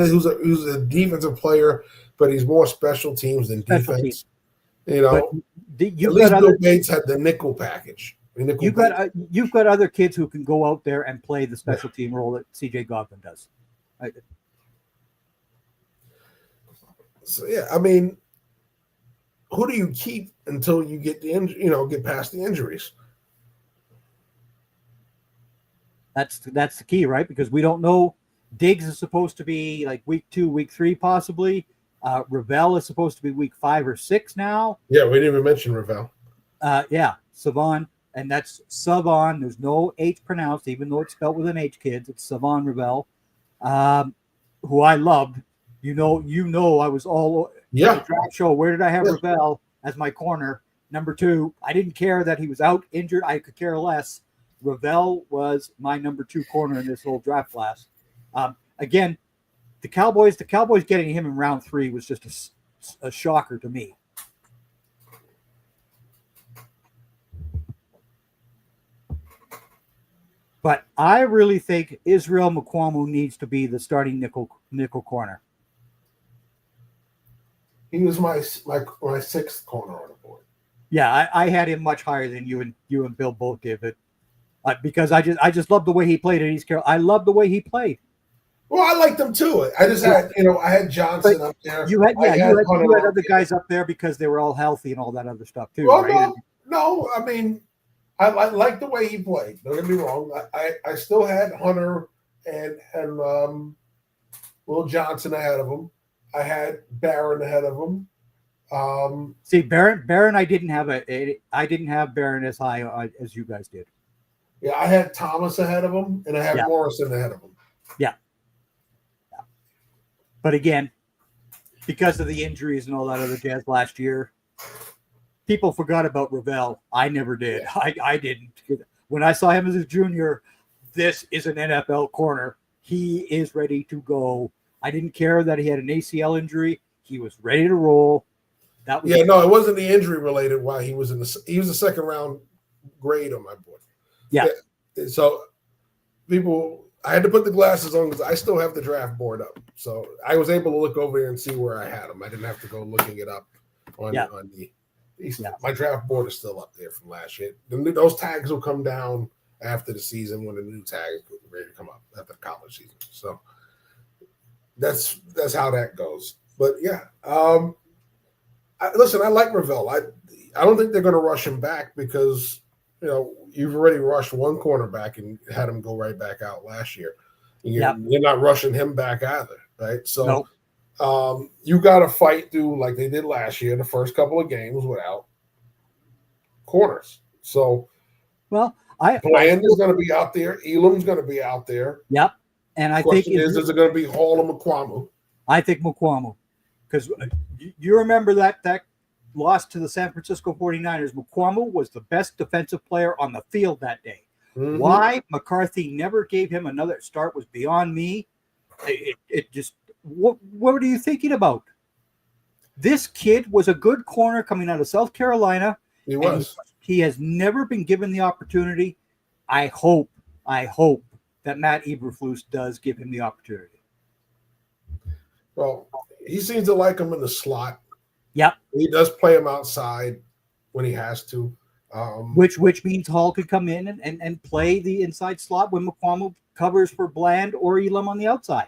who's a defensive player, but he's more special teams than defense. At least Bill Bates had the nickel package. You've got other kids who can go out there and play the special team role that CJ Godwin does. So I mean, who do you keep until you get get past the injuries? That's the key, right? Because we don't know. Diggs is supposed to be like week 2, week 3, possibly. Ravel is supposed to be week 5 or 6 now. Yeah, we didn't even mention Ravel. Savon, and that's Savon. There's no H pronounced, even though it's spelled with an H, kids. It's Savon Ravel, who I loved. I was all the draft show. Where did I have Ravel? as my corner. Number 2, I didn't care that he was out injured. I could care less. Ravel was my number 2 corner in this whole draft class. Again, the Cowboys getting him in round 3 was just a shocker to me. But I really think Israel Mukuamu needs to be the starting nickel corner. He was my 6th corner on the board. Yeah, I had him much higher than you and Bill both did it, because I just love the way he played at East Carolina. I love the way he played. Well, I liked him too. I just had, I had Johnson up there. You had other guys up there because they were all healthy and all that other stuff too. Well, right? no. I mean, I like the way he played. Don't get me wrong. I still had Hunter and Will Johnson ahead of him. I had Barron ahead of him. See, Barron, I didn't have Barron as high as you guys did. Yeah, I had Thomas ahead of him, and I had Morrison ahead of him. Yeah. But again, because of the injuries and all that other jazz last year, people forgot about Ravel. I never did. Yeah. I didn't. When I saw him as a junior, this is an NFL corner. He is ready to go. I didn't care that he had an ACL injury. He was ready to roll. That was it wasn't the injury related. Why he was he was a 2nd round grade on my board. Yeah. So I had to put the glasses on because I still have the draft board up. So I was able to look over here and see where I had them. I didn't have to go looking it up on the. My draft board is still up there from last year. Those tags will come down after the season when the new tags are ready to come up after the college season. So that's how that goes. But yeah, listen, I like Ravel. I don't think they're going to rush him back because you've already rushed one cornerback and had him go right back out last year. You're not rushing him back either, right? So you got to fight through like they did last year, the first couple of games without corners. So, Bland is going to be out there. Elam's going to be out there. Yep. And I think is it going to be Hall or Mukuamu? I think Mukuamu, because you remember that loss to the San Francisco 49ers. Mukuamu was the best defensive player on the field that day. Mm-hmm. Why McCarthy never gave him another start was beyond me. It just, what are you thinking about? This kid was a good corner coming out of South Carolina. He was. He has never been given the opportunity. I hope that Matt Eberflus does give him the opportunity. Well, he seems to like him in the slot. Yep. He does play him outside when he has to. Which means Hall could come in and play the inside slot when Mukuamu covers for Bland or Elam on the outside.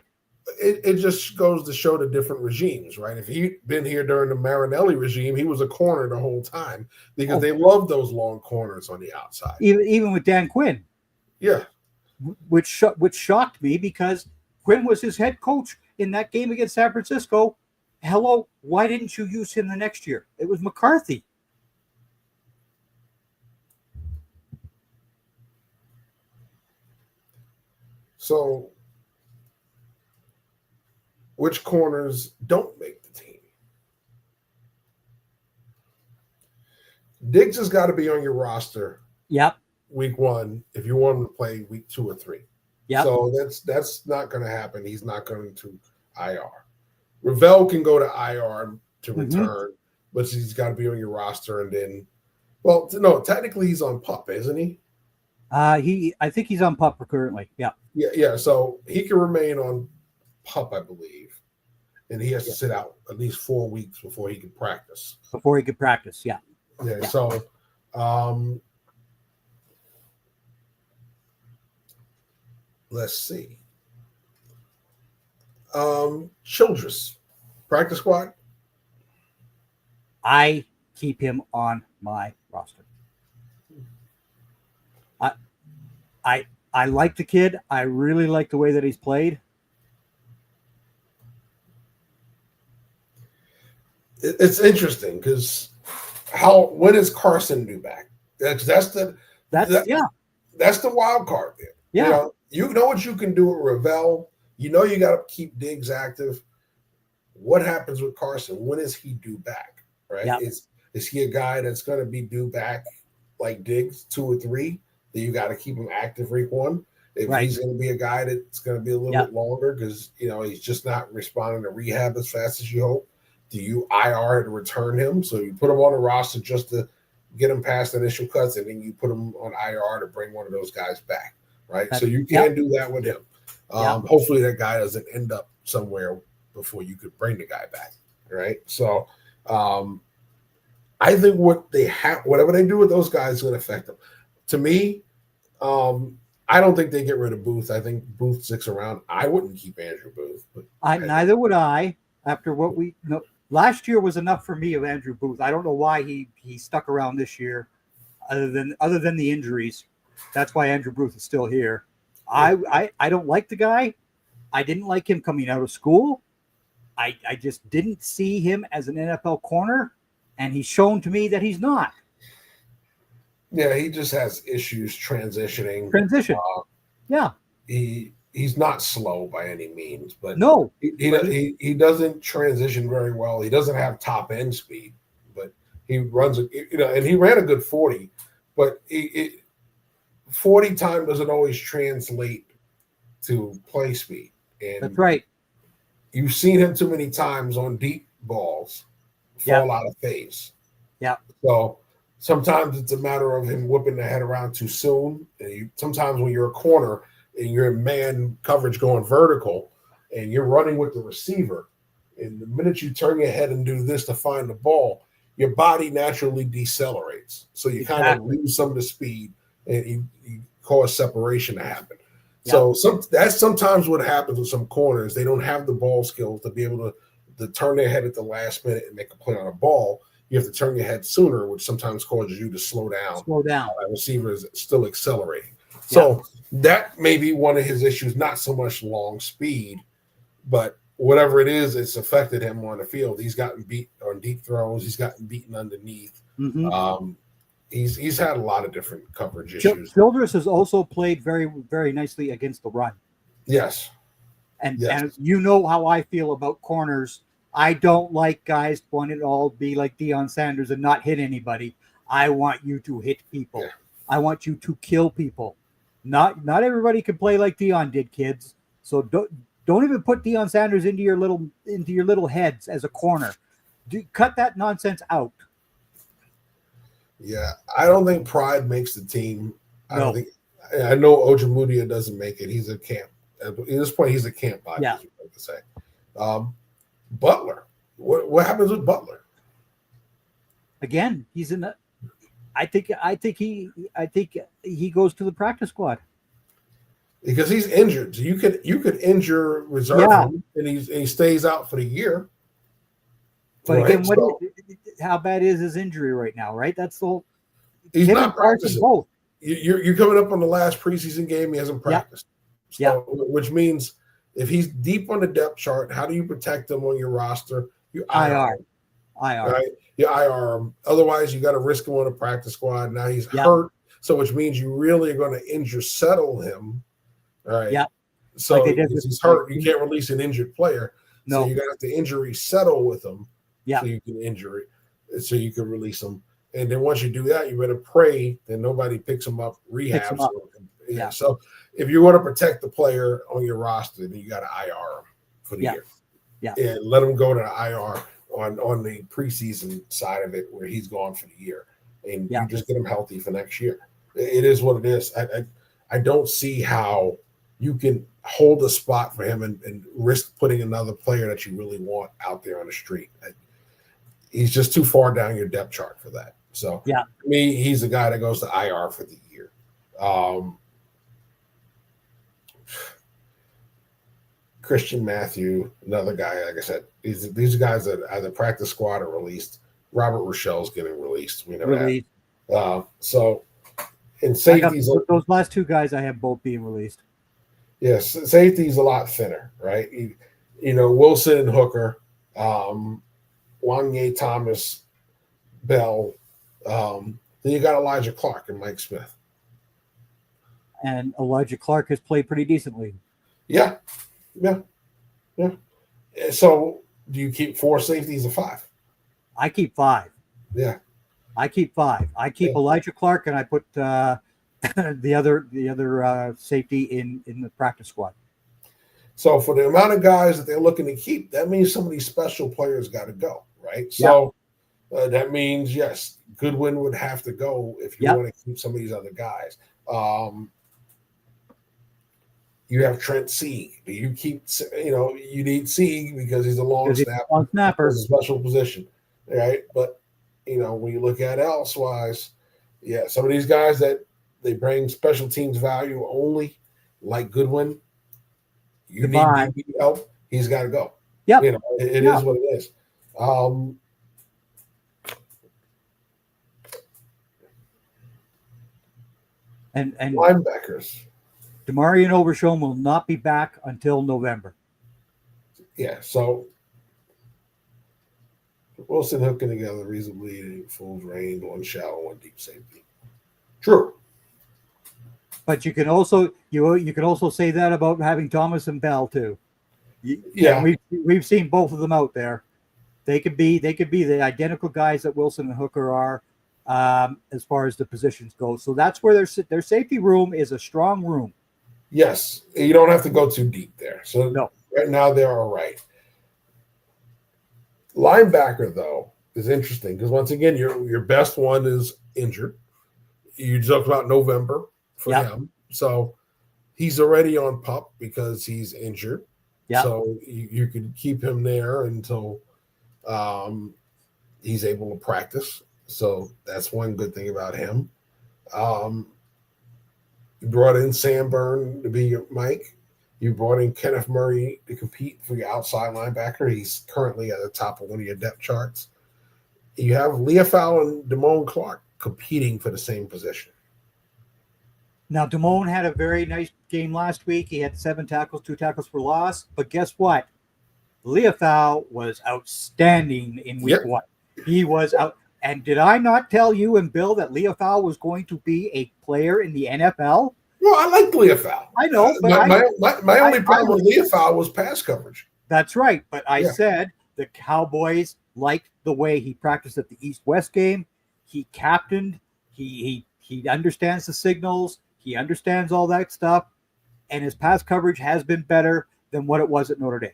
It just goes to show the different regimes, right? If he'd been here during the Marinelli regime, he was a corner the whole time because they loved those long corners on the outside. Even with Dan Quinn. Yeah. Which shocked me because Quinn was his head coach in that game against San Francisco. Hello, why didn't you use him the next year? It was McCarthy. So, which corners don't make the team? Diggs has got to be on your roster. Yep. Week 1, if you want him to play week 2 or 3. Yep. So that's not going to happen. He's not going to IR. Ravel can go to IR to return, but he's got to be on your roster. And then, well, no, technically he's on PUP, isn't he? I think he's on PUP currently. Yeah. Yeah. So he can remain on PUP, I believe, and he has to sit out at least 4 weeks before he can practice. Yeah. Yeah. So, let's see. Childress, practice squad. I keep him on my roster. I like the kid. I really like the way that he's played. It's interesting because when is Carson due back? That's the wild card there. Yeah. You know what you can do with Ravel. You got to keep Diggs active. What happens with Carson? When is he due back? Right? Yeah. Is he a guy that's going to be due back like Diggs 2 or 3? That you got to keep him active week 1. If he's going to be a guy that's going to be a little bit longer because he's just not responding to rehab as fast as you hope, do you IR to return him? So you put him on the roster just to get him past initial cuts, and then you put him on IR to bring one of those guys back, right? So you can do that with him. Hopefully that guy doesn't end up somewhere before you could bring the guy back, right? So I think whatever they do with those guys is going to affect them. To me, I don't think they get rid of Booth. I think Booth sticks around. I wouldn't keep Andrew Booth. But neither would I. After what last year was enough for me of Andrew Booth. I don't know why he stuck around this year, other than the injuries. That's why Andrew Booth is still here. I don't like the guy. I didn't like him coming out of school. I just didn't see him as an NFL corner, and he's shown to me that he's not. Yeah, he just has issues transitioning. He's not slow by any means, but no, he doesn't transition very well. He doesn't have top end speed, but he runs and he ran a good 40, but 40 time doesn't always translate to play speed. And that's right. You've seen him too many times on deep balls fall out of phase. Yeah. So sometimes it's a matter of him whipping the head around too soon. And sometimes when you're a corner and you're in man coverage going vertical and you're running with the receiver, and the minute you turn your head and do this to find the ball, your body naturally decelerates. So you kind of lose some of the speed and you cause separation to happen. Yep. So that's sometimes what happens with some corners. They don't have the ball skills to be able to turn their head at the last minute and make a play on a ball. You have to turn your head sooner, which sometimes causes you to slow down. The receiver is still accelerating. So that may be one of his issues, not so much long speed, but whatever it is, it's affected him on the field. He's gotten beat on deep throws. He's gotten beaten underneath. Mm-hmm. He's had a lot of different coverage issues. Childress has also played very, very nicely against the run. Yes. And you know how I feel about corners. I don't like guys wanting to all be like Deion Sanders and not hit anybody. I want you to hit people. Yeah. I want you to kill people. Not everybody can play like Deion did, kids. So don't even put Deion Sanders into your little heads as a corner. Cut that nonsense out. Yeah, I don't think Pride makes the team. I know Ojemudia doesn't make it. He's a camp. At this point, he's a camp body, as we like to say. Butler. What happens with Butler? Again, he's in the. I think he goes to the practice squad because he's injured. So you could injure reserve him and he stays out for the year. But again, how bad is his injury right now? Right, that's the whole. He's not practicing. Both. You're coming up on the last preseason game. He hasn't practiced. Which means if he's deep on the depth chart, how do you protect him on your roster? You IR. Right? You IR him. Otherwise, you got to risk him on a practice squad. Now he's hurt, so which means you really are going to settle him. All right. Yeah. So he's hurt. You can't release an injured player. No. So you got to have to injury settle with him. Yeah. So you can so you can release him. And then once you do that, you better pray that nobody picks him up, rehabs him. Yeah. So if you want to protect the player on your roster, then you got to IR him for the year. Yeah. And let him go to the IR on the preseason side of it where he's gone for the year. And you just get him healthy for next year. It is what it is. I don't see how you can hold a spot for him and risk putting another player that you really want out there on the street. He's just too far down your depth chart for that. So to me, he's the guy that goes to IR for the year. Christian Matthew, another guy, like I said, these guys that either practice squad or released. Robert Rochelle's getting released. We know that. So in safeties, those last two guys I have both being released. Yes, safety's a lot thinner, right? Wilson and Hooker, Wanye Thomas, Bell. Then you got Elijah Clark and Mike Smith. And Elijah Clark has played pretty decently. Yeah. So do you keep 4 safeties or 5? I keep 5. Yeah. I keep 5. I keep Elijah Clark, and I put the other safety in the practice squad. So for the amount of guys that they're looking to keep, that means some of these special players got to go, right? So that means, yes, Goodwin would have to go if you want to keep some of these other guys. You have Trent Sieg. You keep, you need Sieg because he's a long snapper. It's a special position, right? But, when you look at elsewise, some of these guys that they bring special teams value only, like Goodwin, you need help, he's got to go. Yeah, it is what it is. And linebackers. Demarion Overshown will not be back until November. Yeah, so Wilson hooking together reasonably full range, one shallow, one deep safety. True. But you can also say that about having Thomas and Bell too. Yeah, we've seen both of them out there. They could be the identical guys that Wilson and Hooker are, as far as the positions go. So that's where their safety room is a strong room. Yes, you don't have to go too deep there. So right now they're all right. Linebacker though is interesting because once again your best one is injured. You talked about November for him, so he's already on PUP because he's injured. Yeah. So you could keep him there until he's able to practice. So that's one good thing about him. You brought in Sam Byrne to be your Mike. You brought in Kenneth Murray to compete for your outside linebacker. He's currently at the top of one of your depth charts. You have Leofau and Damone Clark competing for the same position. Now, Damone had a very nice game last week. He had 7 tackles, 2 tackles for loss. But guess what? Leofau was outstanding in week 1. He was out. And did I not tell you and Bill that Leofau was going to be a player in the NFL? Well, I like Leofau. I know. But my only problem with Leofau was pass coverage. That's right. But I said the Cowboys liked the way he practiced at the East-West game. He captained. He understands the signals. He understands all that stuff. And his pass coverage has been better than what it was at Notre Dame.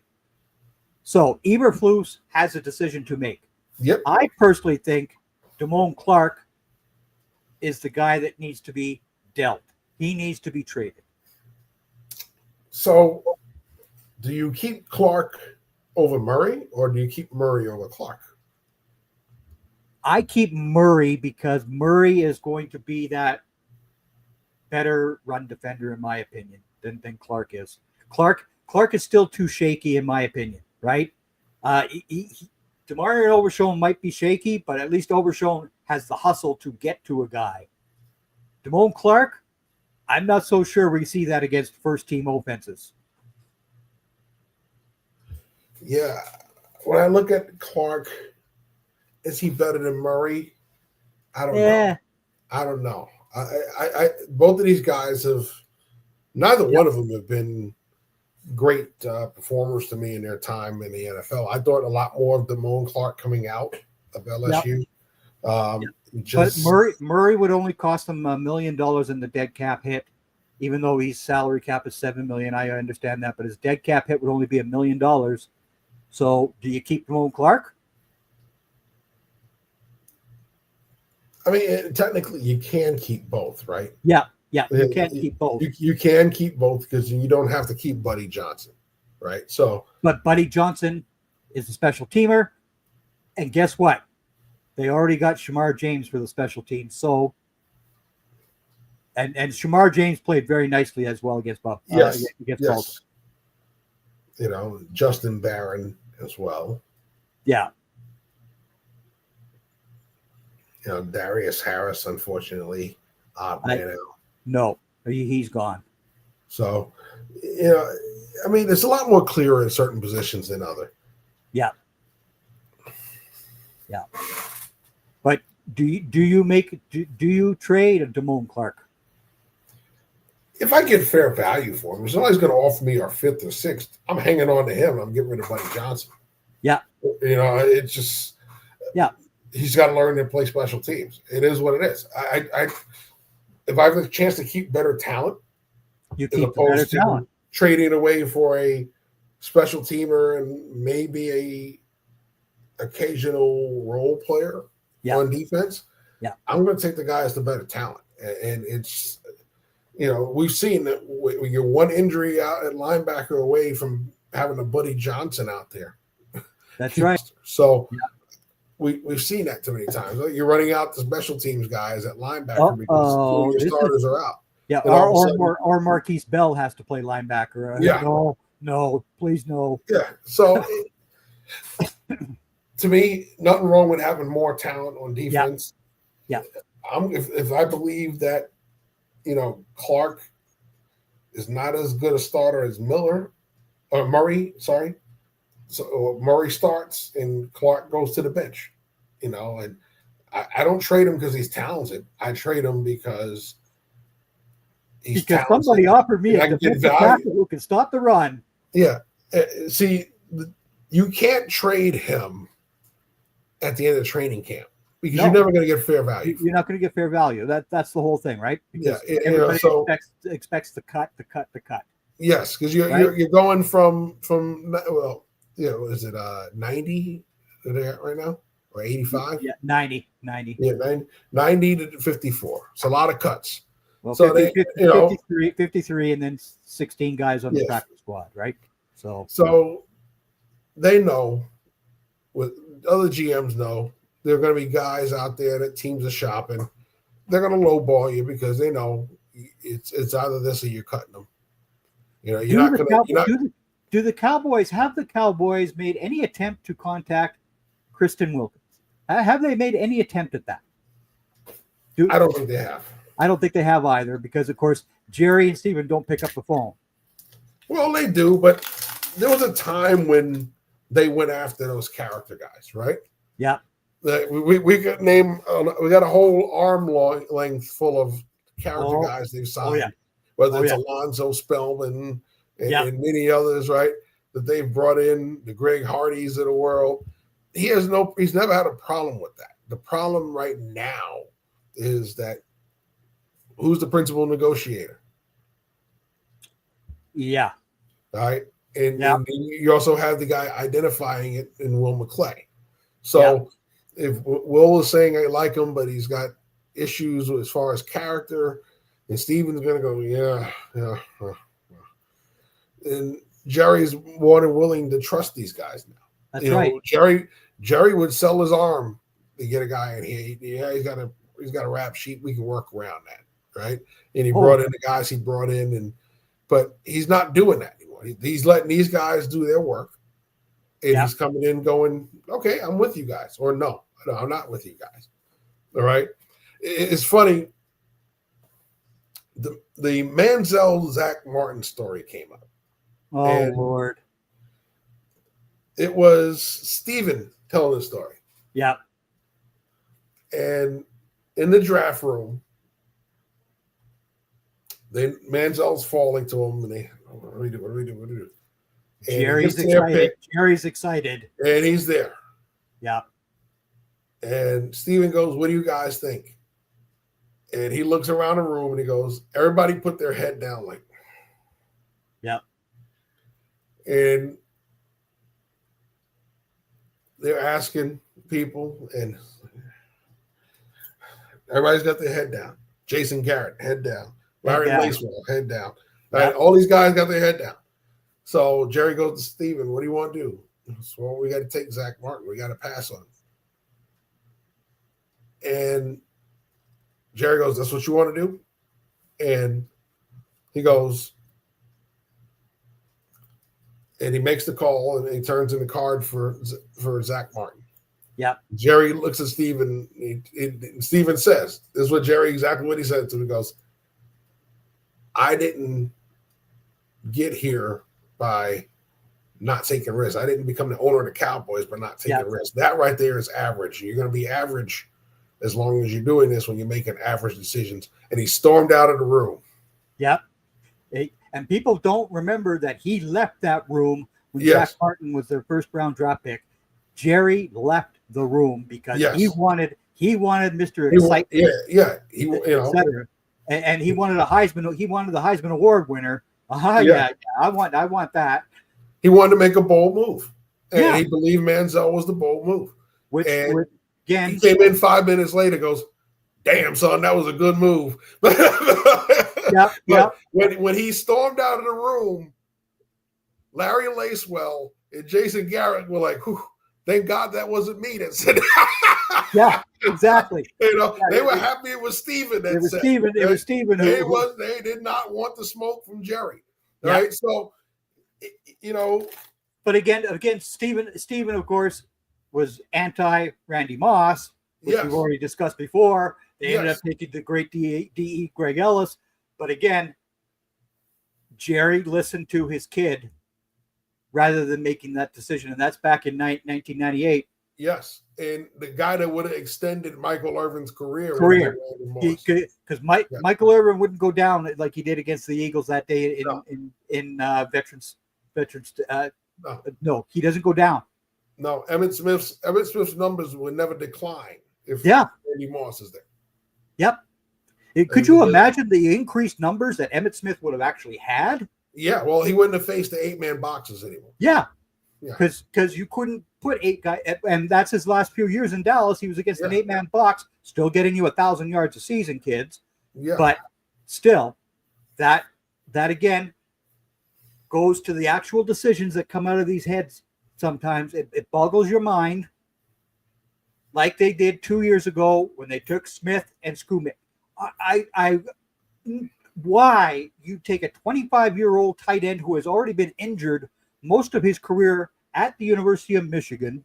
So Eberflus has a decision to make. Yep. I personally think Damone Clark is the guy that needs to be dealt. He needs to be traded. So do you keep Clark over Murray or do you keep Murray over Clark? I keep Murray because Murray is going to be that better run defender, in my opinion, than Clark is. Clark is still too shaky, in my opinion, right? Demarion Overshown might be shaky, but at least Overshown has the hustle to get to a guy. Damone Clark, I'm not so sure we see that against first-team offenses. Yeah. When I look at Clark, is he better than Murray? I don't know. I don't know. I both of these guys have – neither one of them have been – great performers to me in their time in the NFL. I thought a lot more of Damone Clark coming out of LSU. But Murray would only cost them $1 million in the dead cap hit, even though his salary cap is $7 million. I understand that, but his dead cap hit would only be $1 million. So, do you keep Damone Clark? I mean, technically, you can keep both, right? Yeah. Yeah, you can't keep both. You can keep both because you don't have to keep Buddy Johnson, right? So, but Buddy Johnson is a special teamer, and guess what? They already got Shamar James for the special team. So, and Shamar James played very nicely as well against Bob. Yes. Baltimore. Justin Barron as well. Yeah. Darius Harris, unfortunately, man out. No, he's gone. So, I mean, it's a lot more clear in certain positions than other. Yeah. Yeah. But do you trade a Damone Clark? If I get fair value for him, if somebody's going to offer me our 5th or 6th, I'm hanging on to him. I'm getting rid of Buddy Johnson. Yeah. It's just. Yeah. he's got to learn to play special teams. It is what it is. If I have a chance to keep better talent, you as keep opposed better to talent. trading away for a special teamer and maybe a occasional role player on defense, I'm going to take the guy as the better talent. And it's, we've seen that you're one injury out at linebacker away from having a Buddy Johnson out there. That's right. So we've seen that too many times. You're running out the special teams guys at linebacker because two of your starters are out. Yeah, or Marquise Bell has to play linebacker. No, please no. Yeah, so to me, nothing wrong with having more talent on defense. Yeah. If I believe that, Clark is not as good a starter as Murray, sorry. So Murray starts and Clark goes to the bench, and I don't trade him because he's talented. I trade him because he's talented. Somebody offered me a defensive tackle who can stop the run. Yeah. See, you can't trade him at the end of training camp because you're never going to get fair value. You're not going to get fair value. That's the whole thing, right? Because everybody expects the cut. Yes, because you're going from is it 90 that they're at right now or 85? Yeah, 90. Yeah, 90 to 54. It's a lot of cuts. Well, so 53, and then 16 guys on the practice squad, right? So they know, what other GMs know, there are going to be guys out there that teams are shopping. They're going to lowball you because they know it's either this or you're cutting them. You're not going to. Do the Cowboys made any attempt to contact Kristen Wilkins? Have they made any attempt at that? I don't think they have. I don't think they have either because, of course, Jerry and Steven don't pick up the phone. Well, they do, but there was a time when they went after those character guys, right? Yeah. We could name. We got a whole arm length full of character guys they've signed. Whether it's Alonzo Spellman and many others, right? That they've brought in, the Greg Hardys of the world. He's never had a problem with that. The problem right now is that who's the principal negotiator? Yeah. All right. And you also have the guy identifying it in Will McClay. So if Will is saying I like him, but he's got issues as far as character, and Steven's going to go, and Jerry's more than willing to trust these guys now. That's right. Jerry would sell his arm to get a guy in here. He's got a rap sheet. We can work around that, right? And he brought in the guys he brought in, but he's not doing that anymore. He's letting these guys do their work, and he's coming in going, okay, I'm with you guys, or no, I'm not with you guys. All right. It's funny. The Manziel Zach Martin story came up. Oh, Lord. It was Steven telling the story. Yeah. And in the draft room, Manziel's falling to him, and what do we do? Jerry's excited. Jerry's excited. And he's there. Yeah. And Steven goes, what do you guys think? And he looks around the room and he goes, everybody put their head down like. Yeah. And they're asking people, and everybody's got their head down. Jason Garrett, head down. Larry Lacewell, head down. Right? All these guys got their head down. So Jerry goes to Steven, what do you want to do? So, well, we got to take Zach Martin. We got to pass on him. And Jerry goes, that's what you want to do? And he goes, and he makes the call, and he turns in the card for Zach Martin. Yeah. Jerry looks at Steven. Steven says, this is what Jerry, exactly what he said to him. He goes, I didn't get here by not taking risks. I didn't become the owner of the Cowboys by not taking risks. That right there is average. You're going to be average as long as you're doing this when you're making average decisions. And he stormed out of the room. Yep. And people don't remember that he left that room when Zach Martin was their first round draft pick. Jerry left the room because Yes. he wanted Mr. Excitement, etc. And he wanted a Heisman. He wanted the Heisman Award winner. Yeah, I want that. He wanted to make a bold move, and Yeah. he believed Manziel was the bold move. Again, he came in 5 minutes later, goes, "Damn, son, that was a good move." But when he stormed out of the room, Larry Lacewell and Jason Garrett were like, "Whew, thank God that wasn't me that said that." Yeah, exactly. They were happy it was Steven that said it. It was Steven. They did not want the smoke from Jerry. Right? So, But again, Steven, of course, was anti Randy Moss, which we've already discussed before. They ended up taking the great DE Greg Ellis. But again, Jerry listened to his kid rather than making that decision. And that's back in 1998. Yes. And the guy that would have extended Michael Irvin's career. Because Michael Irvin wouldn't go down like he did against the Eagles that day in Veterans. No, he doesn't go down. No, Emmett Smith's numbers would never decline if Randy Moss is there. Yep. Could you imagine the increased numbers that Emmett Smith would have actually had? Yeah, well, he wouldn't have faced the 8-man boxes anymore. Yeah, because you couldn't put 8 guys, and that's his last few years in Dallas. He was against an 8-man box, still getting you 1,000 yards a season, kids. Yeah, but still, that again goes to the actual decisions that come out of these heads. Sometimes it boggles your mind, like they did 2 years ago when they took Smith and Schoonmaker. Why you take a 25-year-old tight end who has already been injured most of his career at the University of Michigan?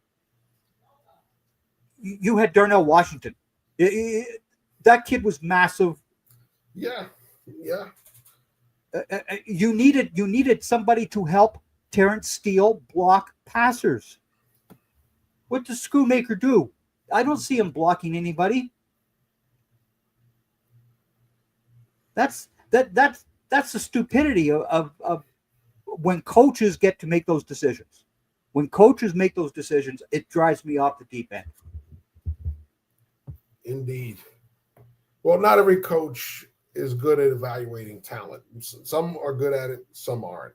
You had Darnell Washington. That kid was massive. Yeah. You needed somebody to help Terrence Steele block passers. What does Schoonmaker do? I don't see him blocking anybody. That's the stupidity of when coaches get to make those decisions. When coaches make those decisions, it drives me off the deep end. Indeed. Well, not every coach is good at evaluating talent. Some are good at it, some aren't.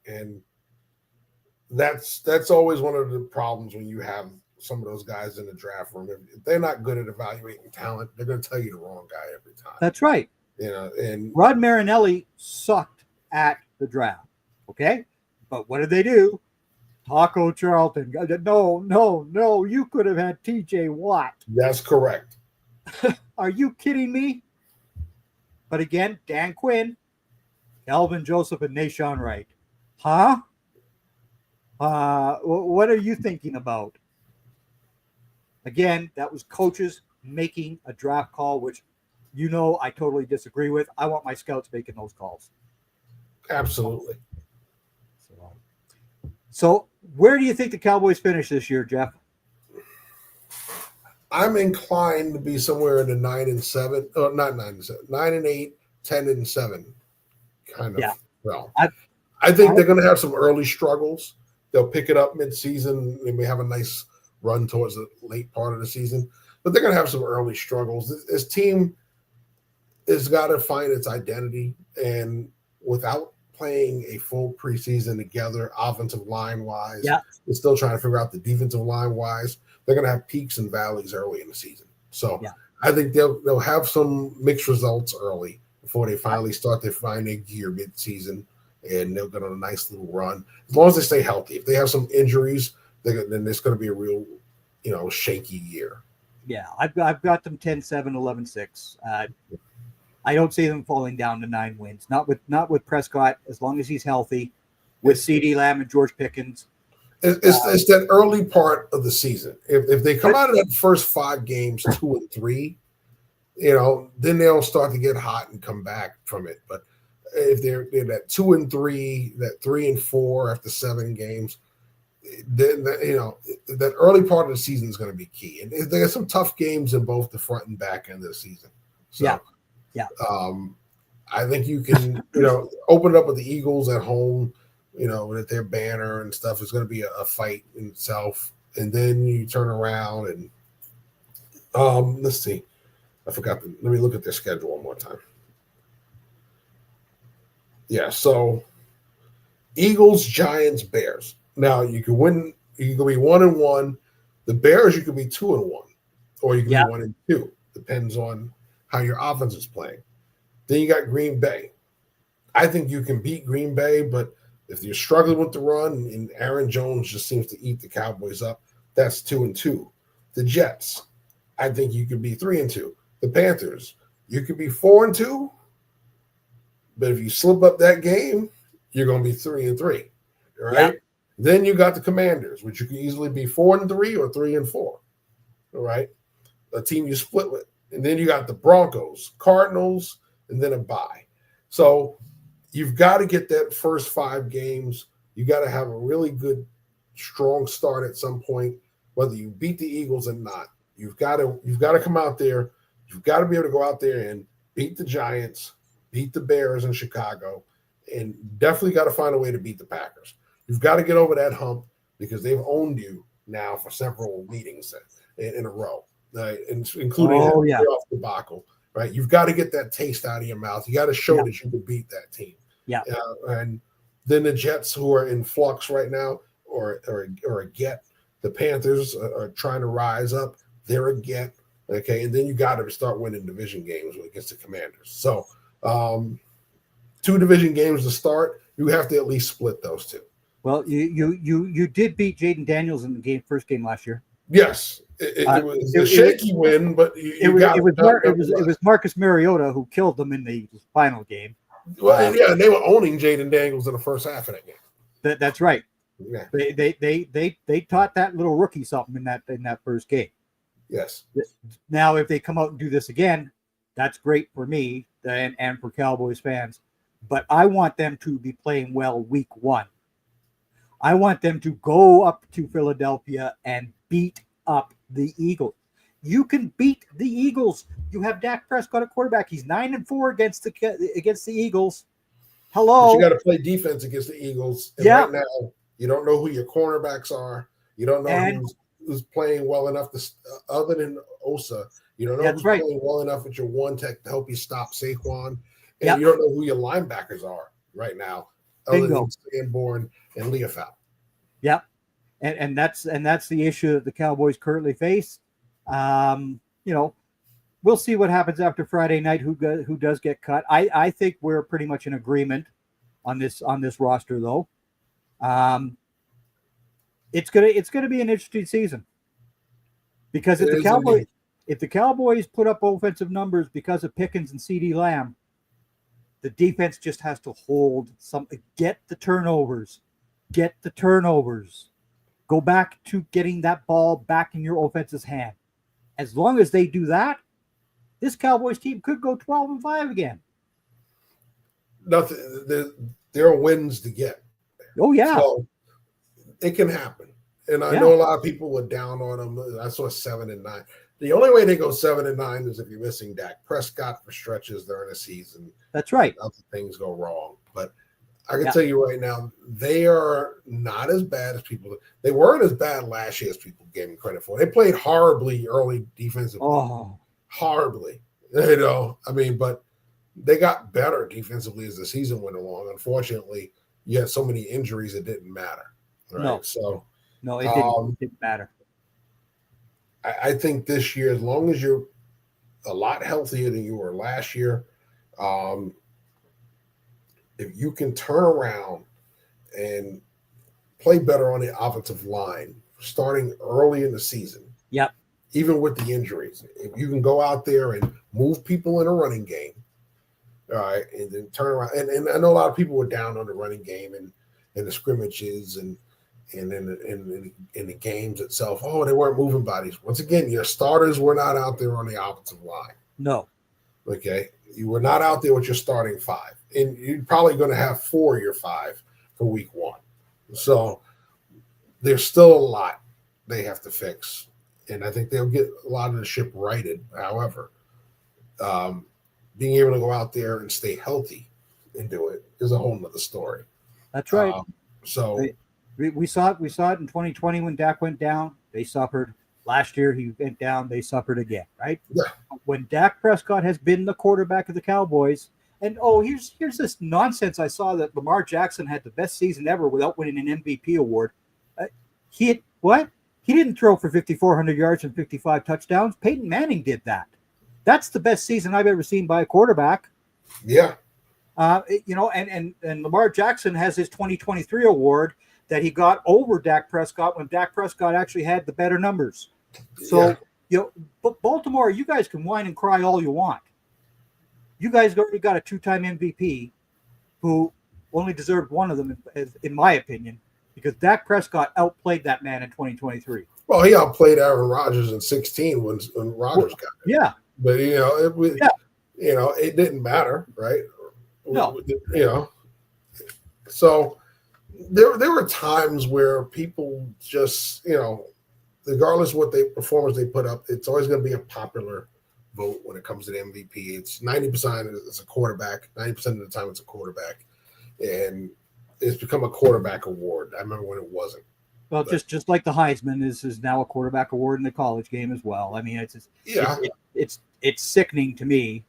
And that's always one of the problems when you have some of those guys in the draft room. If they're not good at evaluating talent, they're going to tell you the wrong guy every time. That's right. And Rod Marinelli sucked at the draft. Okay, but what did they do? Taco Charlton. No, you could have had T.J. Watt. That's correct. Are you kidding me? But again, Dan Quinn, Elvin Joseph, and Nashawn Wright. Huh? What are you thinking about? Again, that was coaches making a draft call, which I totally disagree with. I want my scouts making those calls. Absolutely. So where do you think the Cowboys finish this year, Jeff? I'm inclined to be somewhere in the 9-7. Oh, not 9-7. 9-8, 10-7 kind of realm. I think they're going to have some early struggles. They'll pick it up mid-season. They may have a nice run towards the late part of the season, but they're going to have some early struggles. This team has got to find its identity, and without playing a full preseason together, offensive line-wise, they're still trying to figure out the defensive line-wise. They're going to have peaks and valleys early in the season. So I think they'll have some mixed results early before they finally start to find their gear mid-season, and they'll get on a nice little run. As long as they stay healthy. If they have some injuries, then it's going to be a real, shaky year. Yeah, I've got them 10-7, 11-6. I don't see them falling down to 9 wins. Not with Prescott, as long as he's healthy, with CeeDee Lamb and George Pickens. It's that early part of the season. If they come out of that first 5 games 2-3, then they'll start to get hot and come back from it. But if they're that 2-3, that 3-4 after 7 games, then that early part of the season is going to be key. And they got some tough games in both the front and back end of the season. So, I think you can open it up with the Eagles at home. With their banner and stuff, it's going to be a fight in itself. and then you turn around and let's see. I forgot. Let me look at their schedule one more time. Yeah, so Eagles, Giants, Bears. Now you can win. You can be 1-1. The Bears, you could be 2-1, or you can be 1-2. Depends on how your offense is playing. Then you got Green Bay. I think you can beat Green Bay, but if you're struggling with the run and Aaron Jones just seems to eat the Cowboys up, that's 2-2. The Jets, I think you could be 3-2. The Panthers, you could be 4-2, but if you slip up that game, you're going to be 3-3, right? Yeah. Then you got the Commanders, which you can easily be 4-3 or 3-4, all right? A team you split with. And then you got the Broncos, Cardinals, and then a bye. So you've got to get that first 5 games. You got to have a really good, strong start at some point, whether you beat the Eagles or not. You've got to come out there. You've got to be able to go out there and beat the Giants, beat the Bears in Chicago, and definitely got to find a way to beat the Packers. You've got to get over that hump because they've owned you now for several meetings in a row, including the playoff debacle. Right? You've got to get that taste out of your mouth. You got to show that you can beat that team. Yeah. And then the Jets, who are in flux right now, or a get. The Panthers are trying to rise up. They're a get. Okay, and then you got to start winning division games against the Commanders. So, 2 division games to start. You have to at least split those 2. Well, you did beat Jaden Daniels in the first game last year. Yes, it was a shaky win, but it was Marcus Mariota who killed them in the final game. Well, and they were owning Jaden Daniels in the first half of that game. That's right. Yeah. They taught that little rookie something in that first game. Yes. Now, if they come out and do this again, that's great for me and for Cowboys fans. But I want them to be playing well week 1. I want them to go up to Philadelphia and beat up the Eagles. You can beat the Eagles. You have Dak Prescott at quarterback. He's 9-4 against the Eagles. Hello. But you got to play defense against the Eagles. And right now, you don't know who your cornerbacks are. You don't know who's playing well enough to, other than Osa. You don't know who's playing well enough with your one tech to help you stop Saquon. And you don't know who your linebackers are right now, other than Sanborn and Leofau. Yep. And that's the issue that the Cowboys currently face. We'll see what happens after Friday night. Who does get cut? I think we're pretty much in agreement on this roster, though. It's gonna be an interesting season because if the Cowboys put up offensive numbers because of Pickens and CeeDee Lamb, the defense just has to hold get the turnovers. Go back to getting that ball back in your offense's hand. As long as they do that, this Cowboys team could go 12-5 again. Nothing. There are wins to get. Oh yeah, so it can happen. And I know a lot of people were down on them. I saw 7-9. The only way they go 7-9 is if you're missing Dak Prescott for stretches during the season. That's right. Other things go wrong, but I can tell you right now, they are not as bad as people. They weren't as bad last year as people gave them credit for. They played horribly early defensively. Oh, horribly. But they got better defensively as the season went along. Unfortunately, you had so many injuries it didn't matter. Right? No, it didn't matter. I think this year, as long as you're a lot healthier than you were last year, if you can turn around and play better on the offensive line, starting early in the season, even with the injuries, if you can go out there and move people in a running game, all right, and then turn around. And I know a lot of people were down on the running game and the scrimmages and in the games itself. Oh, they weren't moving bodies. Once again, your starters were not out there on the offensive line. No. Okay. You were not out there with your starting 5. And you're probably going to have 4 of your 5 for week 1. So there's still a lot they have to fix. And I think they'll get a lot of the ship righted. However, being able to go out there and stay healthy and do it is a whole nother story. That's right. So we saw it in 2020 when Dak went down. They suffered. Last year, he went down. They suffered again, right? Yeah. When Dak Prescott has been the quarterback of the Cowboys, and here's this nonsense I saw that Lamar Jackson had the best season ever without winning an MVP award. He didn't throw for 5,400 yards and 55 touchdowns. Peyton Manning did that. That's the best season I've ever seen by a quarterback. Yeah. And Lamar Jackson has his 2023 award that he got over Dak Prescott when Dak Prescott actually had the better numbers. So, but Baltimore, you guys can whine and cry all you want. You guys already got a 2-time MVP who only deserved one of them, in my opinion, because Dak Prescott outplayed that man in 2023. Well, he outplayed Aaron Rodgers in 16 when Rodgers got it. Yeah. But, it didn't matter, right? No. So there were times where people just, regardless of what performance they put up, it's always going to be a popular vote when it comes to the MVP. It's 90% it's a quarterback, 90% of the time it's a quarterback. And it's become a quarterback award. I remember when it wasn't. Well, just like the Heisman is now a quarterback award in the college game as well. I mean, it's sickening to me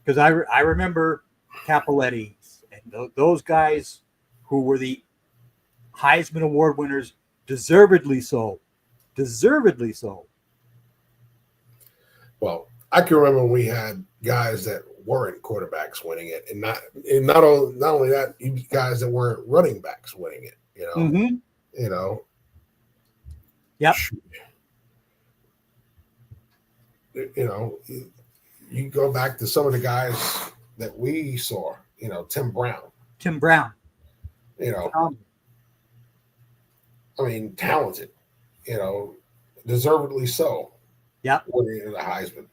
because I remember Capoletti and those guys who were the Heisman Award winners, deservedly so. Well, I can remember when we had guys that weren't quarterbacks winning it, and not only that, you guys that weren't running backs winning it. Mm-hmm. Yep. You go back to some of the guys that we saw. Tim Brown. Talented. Deservedly so. Yeah. Winning the Heisman.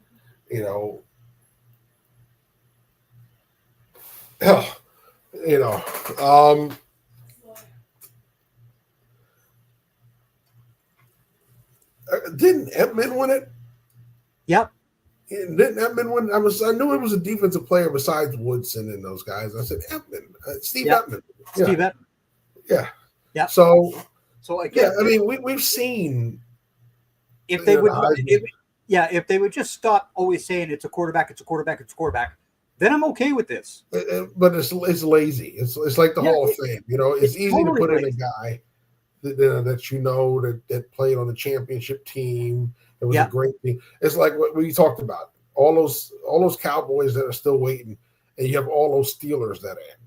Didn't Edmund win it? Yep. Didn't Edmund win? I knew it was a defensive player besides Woodson and those guys. I said Edmund, Steve Edmund. Steve Edmund. Yeah. Yeah. So again, we've seen if they would just stop always saying it's a quarterback, then I'm okay with this. But it's lazy. It's like the Hall of Fame. It's easy totally to put in a guy that played on the championship team. It was a great team. It's like what we talked about. All those Cowboys that are still waiting, and you have all those Steelers that are.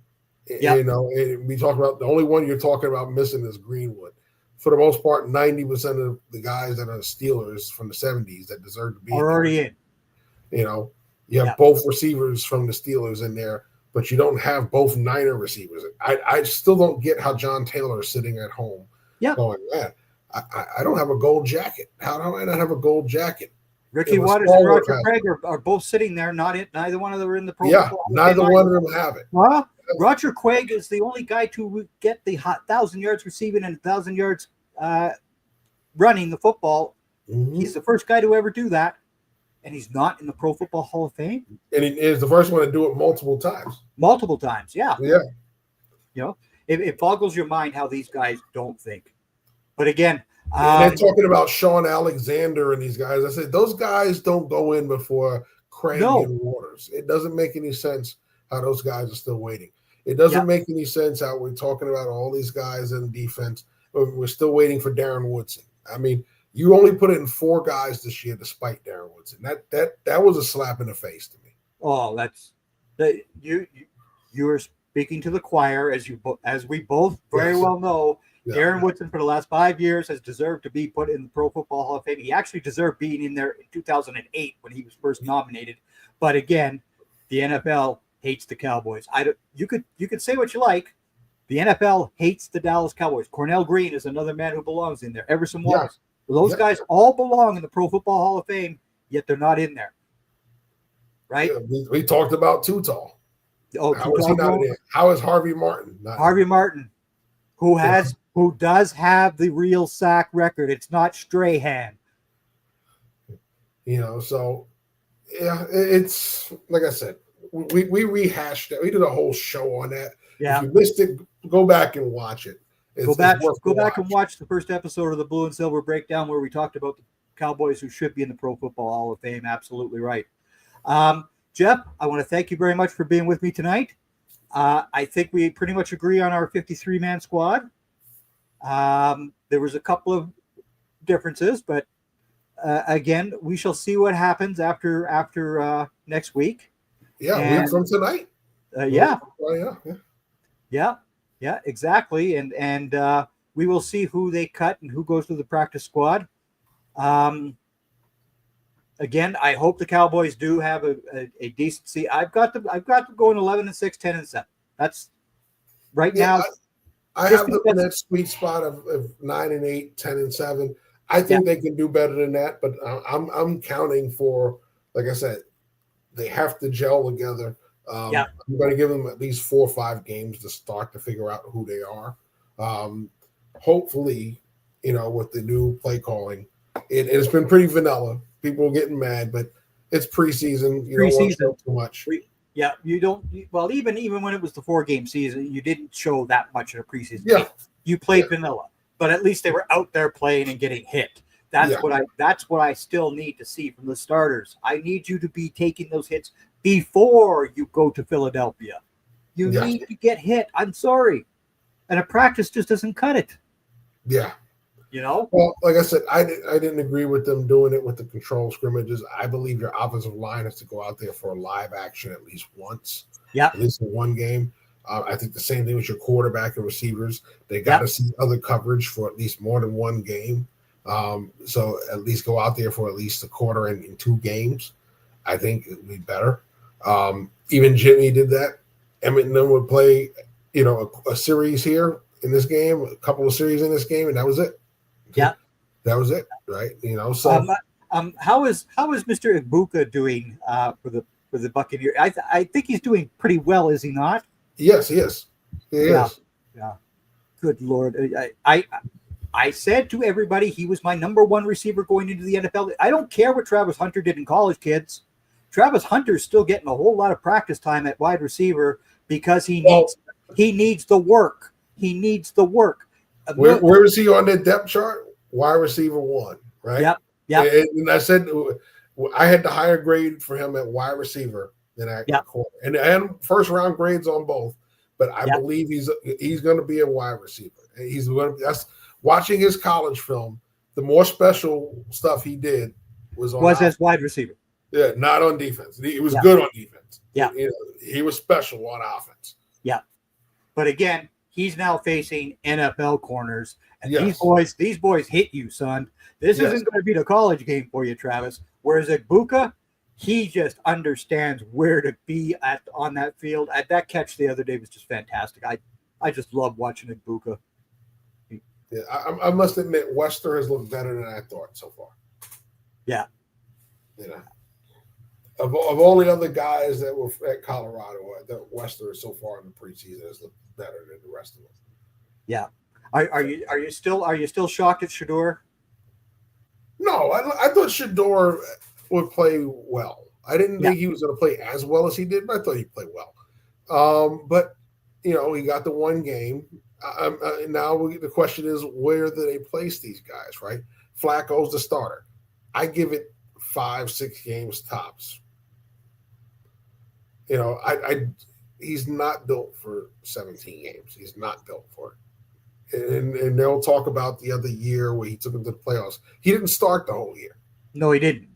Yeah. And we talk about the only one you're talking about missing is Greenwood. For the most part, 90% of the guys that are Steelers from the 70s that deserve to be are already in. You have both receivers from the Steelers in there, but you don't have both Niner receivers. I still don't get how John Taylor is sitting at home going, man, I don't have a gold jacket. How do I not have a gold jacket? Ricky Watters and Roger Craig are both sitting there. Neither one of them are in the Pro Bowl. Neither one of them have it. Well, Roger Craig is the only guy to get the 1,000 yards receiving and 1,000 yards running the football. Mm-hmm. He's the first guy to ever do that, and he's not in the Pro Football Hall of Fame. And he is the first one to do it multiple times. Yeah. Yeah. It boggles your mind how these guys don't think. But again, they're talking about Sean Alexander and these guys. I said those guys don't go in before Craig and Waters. It doesn't make any sense how those guys are still waiting. It doesn't make any sense how we're talking about all these guys in defense. We're still waiting for Darren Woodson. I mean, you only put in 4 guys this year despite Darren Woodson. That was a slap in the face to me. Oh, you're speaking to the choir, as we both very well know. Darren Woodson for the last 5 years has deserved to be put in the Pro Football Hall of Fame. He actually deserved being in there in 2008 when he was first nominated. But again, the NFL hates the Cowboys. You could say what you like. The NFL hates the Dallas Cowboys. Cornell Green is another man who belongs in there. Everson Wallace. Those guys all belong in the Pro Football Hall of Fame, yet they're not in there. Right? Yeah, we talked about Too Tall. Oh, how is Harvey Martin? Harvey Martin, who does have the real sack record. It's not Strahan. So it's like I said, we rehashed it. We did a whole show on that. Yeah. If you missed it, go back and watch it. Go back and watch the first episode of the Blue and Silver Breakdown where we talked about the Cowboys who should be in the Pro Football Hall of Fame. Absolutely right. Jeff, I want to thank you very much for being with me tonight. I think we pretty much agree on our 53-man squad. There was a couple of differences, but again, we shall see what happens after next week. Yeah, week from tonight. Yeah, exactly. And we will see who they cut and who goes to the practice squad. Again, I hope the Cowboys do have a decent season. I've got them going 11-6, 10-7. That's right now. I have them in that sweet spot of 9-8, 10-7. I think they can do better than that, but I'm counting for, like I said, they have to gel together. I'm going to give them at least 4 or 5 games to start to figure out who they are. Hopefully, with the new play calling, it's been pretty vanilla. People are getting mad, but it's preseason. You don't want to show too much. Yeah, you don't. Well, even when it was the 4-game season, you didn't show that much in a preseason game. You played vanilla, but at least they were out there playing and getting hit. That's what I still need to see from the starters. I need you to be taking those hits before you go to Philadelphia. You need to get hit. I'm sorry, and a practice just doesn't cut it. Yeah. Well, like I said, I didn't agree with them doing it with the control scrimmages. I believe your offensive line has to go out there for a live action at least once. Yeah. At least in one game. I think the same thing with your quarterback and receivers. They got to see other coverage for at least more than one game. So at least go out there for at least a quarter in 2 games. I think it would be better. Even Jimmy did that. Emmett and them would play, a series here in this game, a couple of series in this game, and that was it. Yeah, that was it, right? So how is Mr. Ibuka doing for the Buccaneers? I think he's doing pretty well, is he not? Yes, he is. He is. Yeah. Good Lord, I said to everybody he was my number 1 receiver going into the NFL. I don't care what Travis Hunter did in college, kids. Travis Hunter's still getting a whole lot of practice time at wide receiver because he needs the work. He needs the work. Where is he on that depth chart? Wide receiver 1, right? Yep. And I said I had the higher grade for him at wide receiver than at corner, and first round grades on both. But I believe he's going to be a wide receiver. He's going to. That's watching his college film. The more special stuff he did was as wide receiver. Yeah, not on defense. He was good on defense. Yeah, he was special on offense. Yeah, but again, he's now facing NFL corners, and these boys hit you, son. This isn't going to be the college game for you, Travis. Whereas Ibuka, he just understands where to be on that field. That catch the other day was just fantastic. I just love watching Ibuka. Yeah, I must admit, Wester has looked better than I thought so far. Yeah. Of all the other guys that were at Colorado, that Wester so far in the preseason has looked better than the rest of them. Yeah. Are you still shocked at Shedeur? No, I thought Shedeur would play well. I didn't think he was going to play as well as he did, but I thought he'd play well. But he got the 1 game. Now the question is, where do they place these guys? Right? Flacco's the starter. I give it 5-6 games tops. He's not built for 17 games. He's not built for it. And they'll talk about the other year where he took them to the playoffs. He didn't start the whole year. No, he didn't.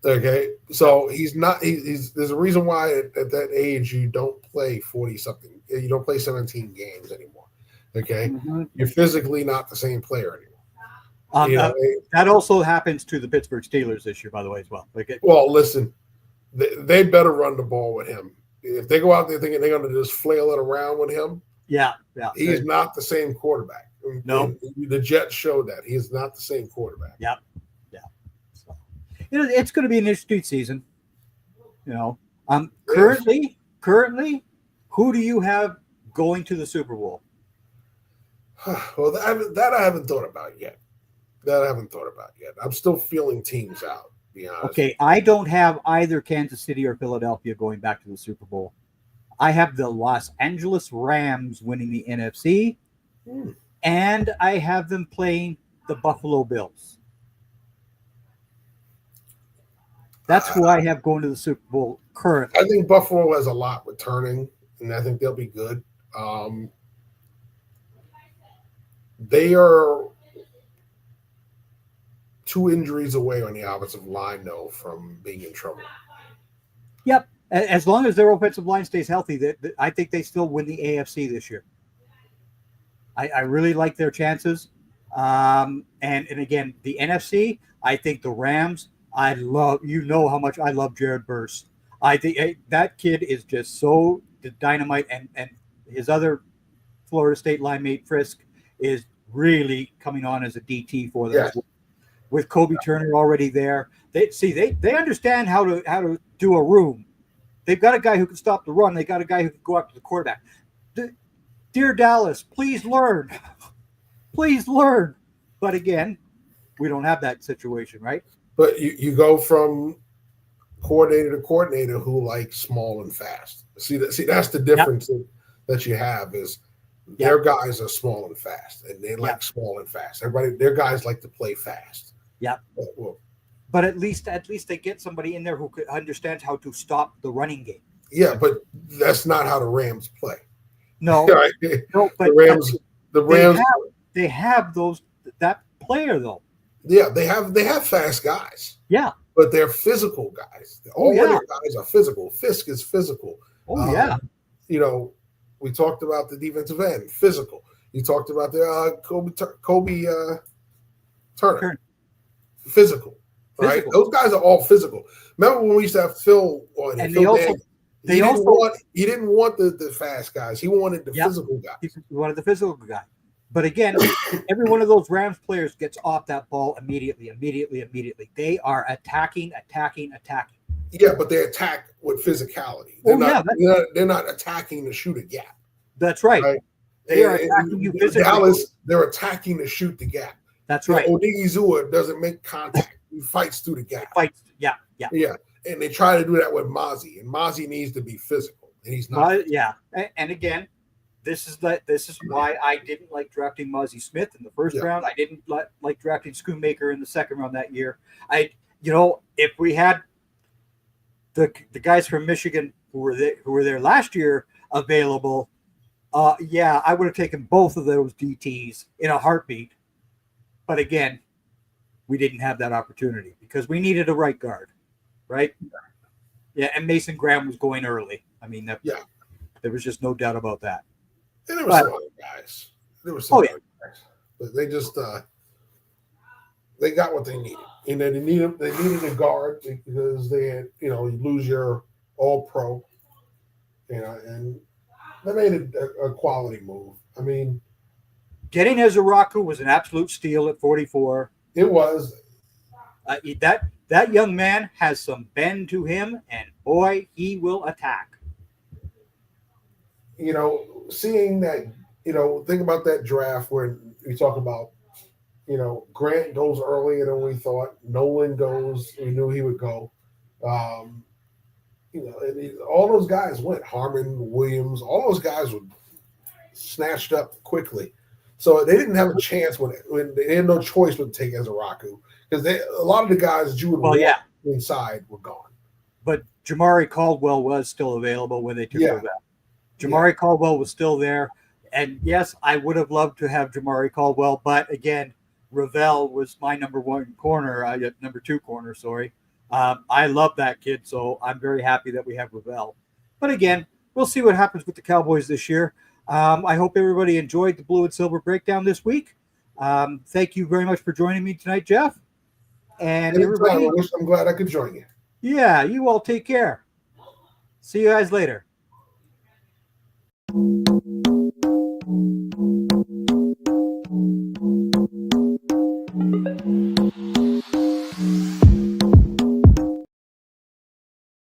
Okay, so he's not. There's a reason why at that age you don't play 40-something. You don't play 17 games anymore. Okay, You're physically not the same player anymore. That also happens to the Pittsburgh Steelers this year, by the way, as well. Well, listen, they better run the ball with him. If they go out there thinking they're going to just flail it around with him, he's not the same quarterback. No, the Jets showed that he is not the same quarterback. Yeah. So, it's going to be an interesting season. Currently, who do you have going to the Super Bowl? Well, that I haven't thought about yet. I'm still feeling teams out, to be honest. Okay, I don't have either Kansas City or Philadelphia going back to the Super Bowl. I have the Los Angeles Rams winning the NFC. and I have them playing the Buffalo Bills. That's who I have going to the Super Bowl currently. I think Buffalo has a lot returning, and I think they'll be good. They are 2 injuries away on the offensive line, though, from being in trouble. Yep. As long as their offensive line stays healthy, I think they still win the AFC this year. I really like their chances. And again, the NFC, I think the Rams, how much I love Jared Verse. I think that kid is just so dynamite, and his other Florida State line mate, Frisk, is really coming on as a DT for them. Yes. With Kobe Turner already there. They understand how to do a room. They've got a guy who can stop the run. They got a guy who can go after the quarterback. Dear Dallas, please learn. Please learn. But again, we don't have that situation, right? But you go from coordinator to coordinator who likes small and fast. See, that's the difference that you have is their guys are small and fast, and they like small and fast. Their guys like to play fast. Yeah. But at least they get somebody in there who understands how to stop the running game. Yeah, but that's not how the Rams play. No, right? No, but the Rams they have that player though. Yeah, they have fast guys. Yeah, but they're physical guys. All their guys are physical. Fisk is physical. We talked about the defensive end, physical. You talked about the Kobe Turner, physical. Right? Those guys are all physical. Remember when we used to have Phil on it? He didn't want the fast guys. He wanted the physical guys. He wanted the physical guy. But again, every one of those Rams players gets off that ball immediately. They are attacking. Yeah, but they attack with physicality. They're not attacking to shoot a gap. That's right. They are attacking you physically. Dallas, they're attacking to shoot the gap. That's right. Odigizua doesn't make contact. He fights through the gap. Yeah. And they try to do that with Mozzie, and Mozzie needs to be physical, and he's not. And again, this is why I didn't like drafting Mozzie Smith in the first round. I didn't like drafting Schoonmaker in the second round that year. If we had the guys from Michigan who were there last year available, I would have taken both of those DTs in a heartbeat. But again, we didn't have that opportunity because we needed a right guard, right? Yeah, and Mason Graham was going early. I mean, there was just no doubt about that. And there were some other guys. Other guys. But they just they got what they needed. And they needed a guard because they had, you lose your all pro. And they made a quality move. I mean, getting Ezeraku was an absolute steal at 44. It was. That young man has some bend to him, and boy, he will attack. Seeing that, think about that draft where we talk about, Grant goes earlier than we thought. Nolan goes, we knew he would go. And all those guys went. Harmon, Williams, all those guys were snatched up quickly. So they didn't have a chance when they had no choice but to take Ezeraku because a lot of the guys that you would want inside were gone. But Jamari Caldwell was still available when they took Ravel. Jamari Caldwell was still there. And yes, I would have loved to have Jamari Caldwell, but again, Ravel was my number 1 corner, number 2 corner, sorry. I love that kid, so I'm very happy that we have Ravel. But again, we'll see what happens with the Cowboys this year. I hope everybody enjoyed the Blue and Silver Breakdown this week. Thank you very much for joining me tonight, Jeff. And everybody, I'm glad I could join you. Yeah, you all take care. See you guys later.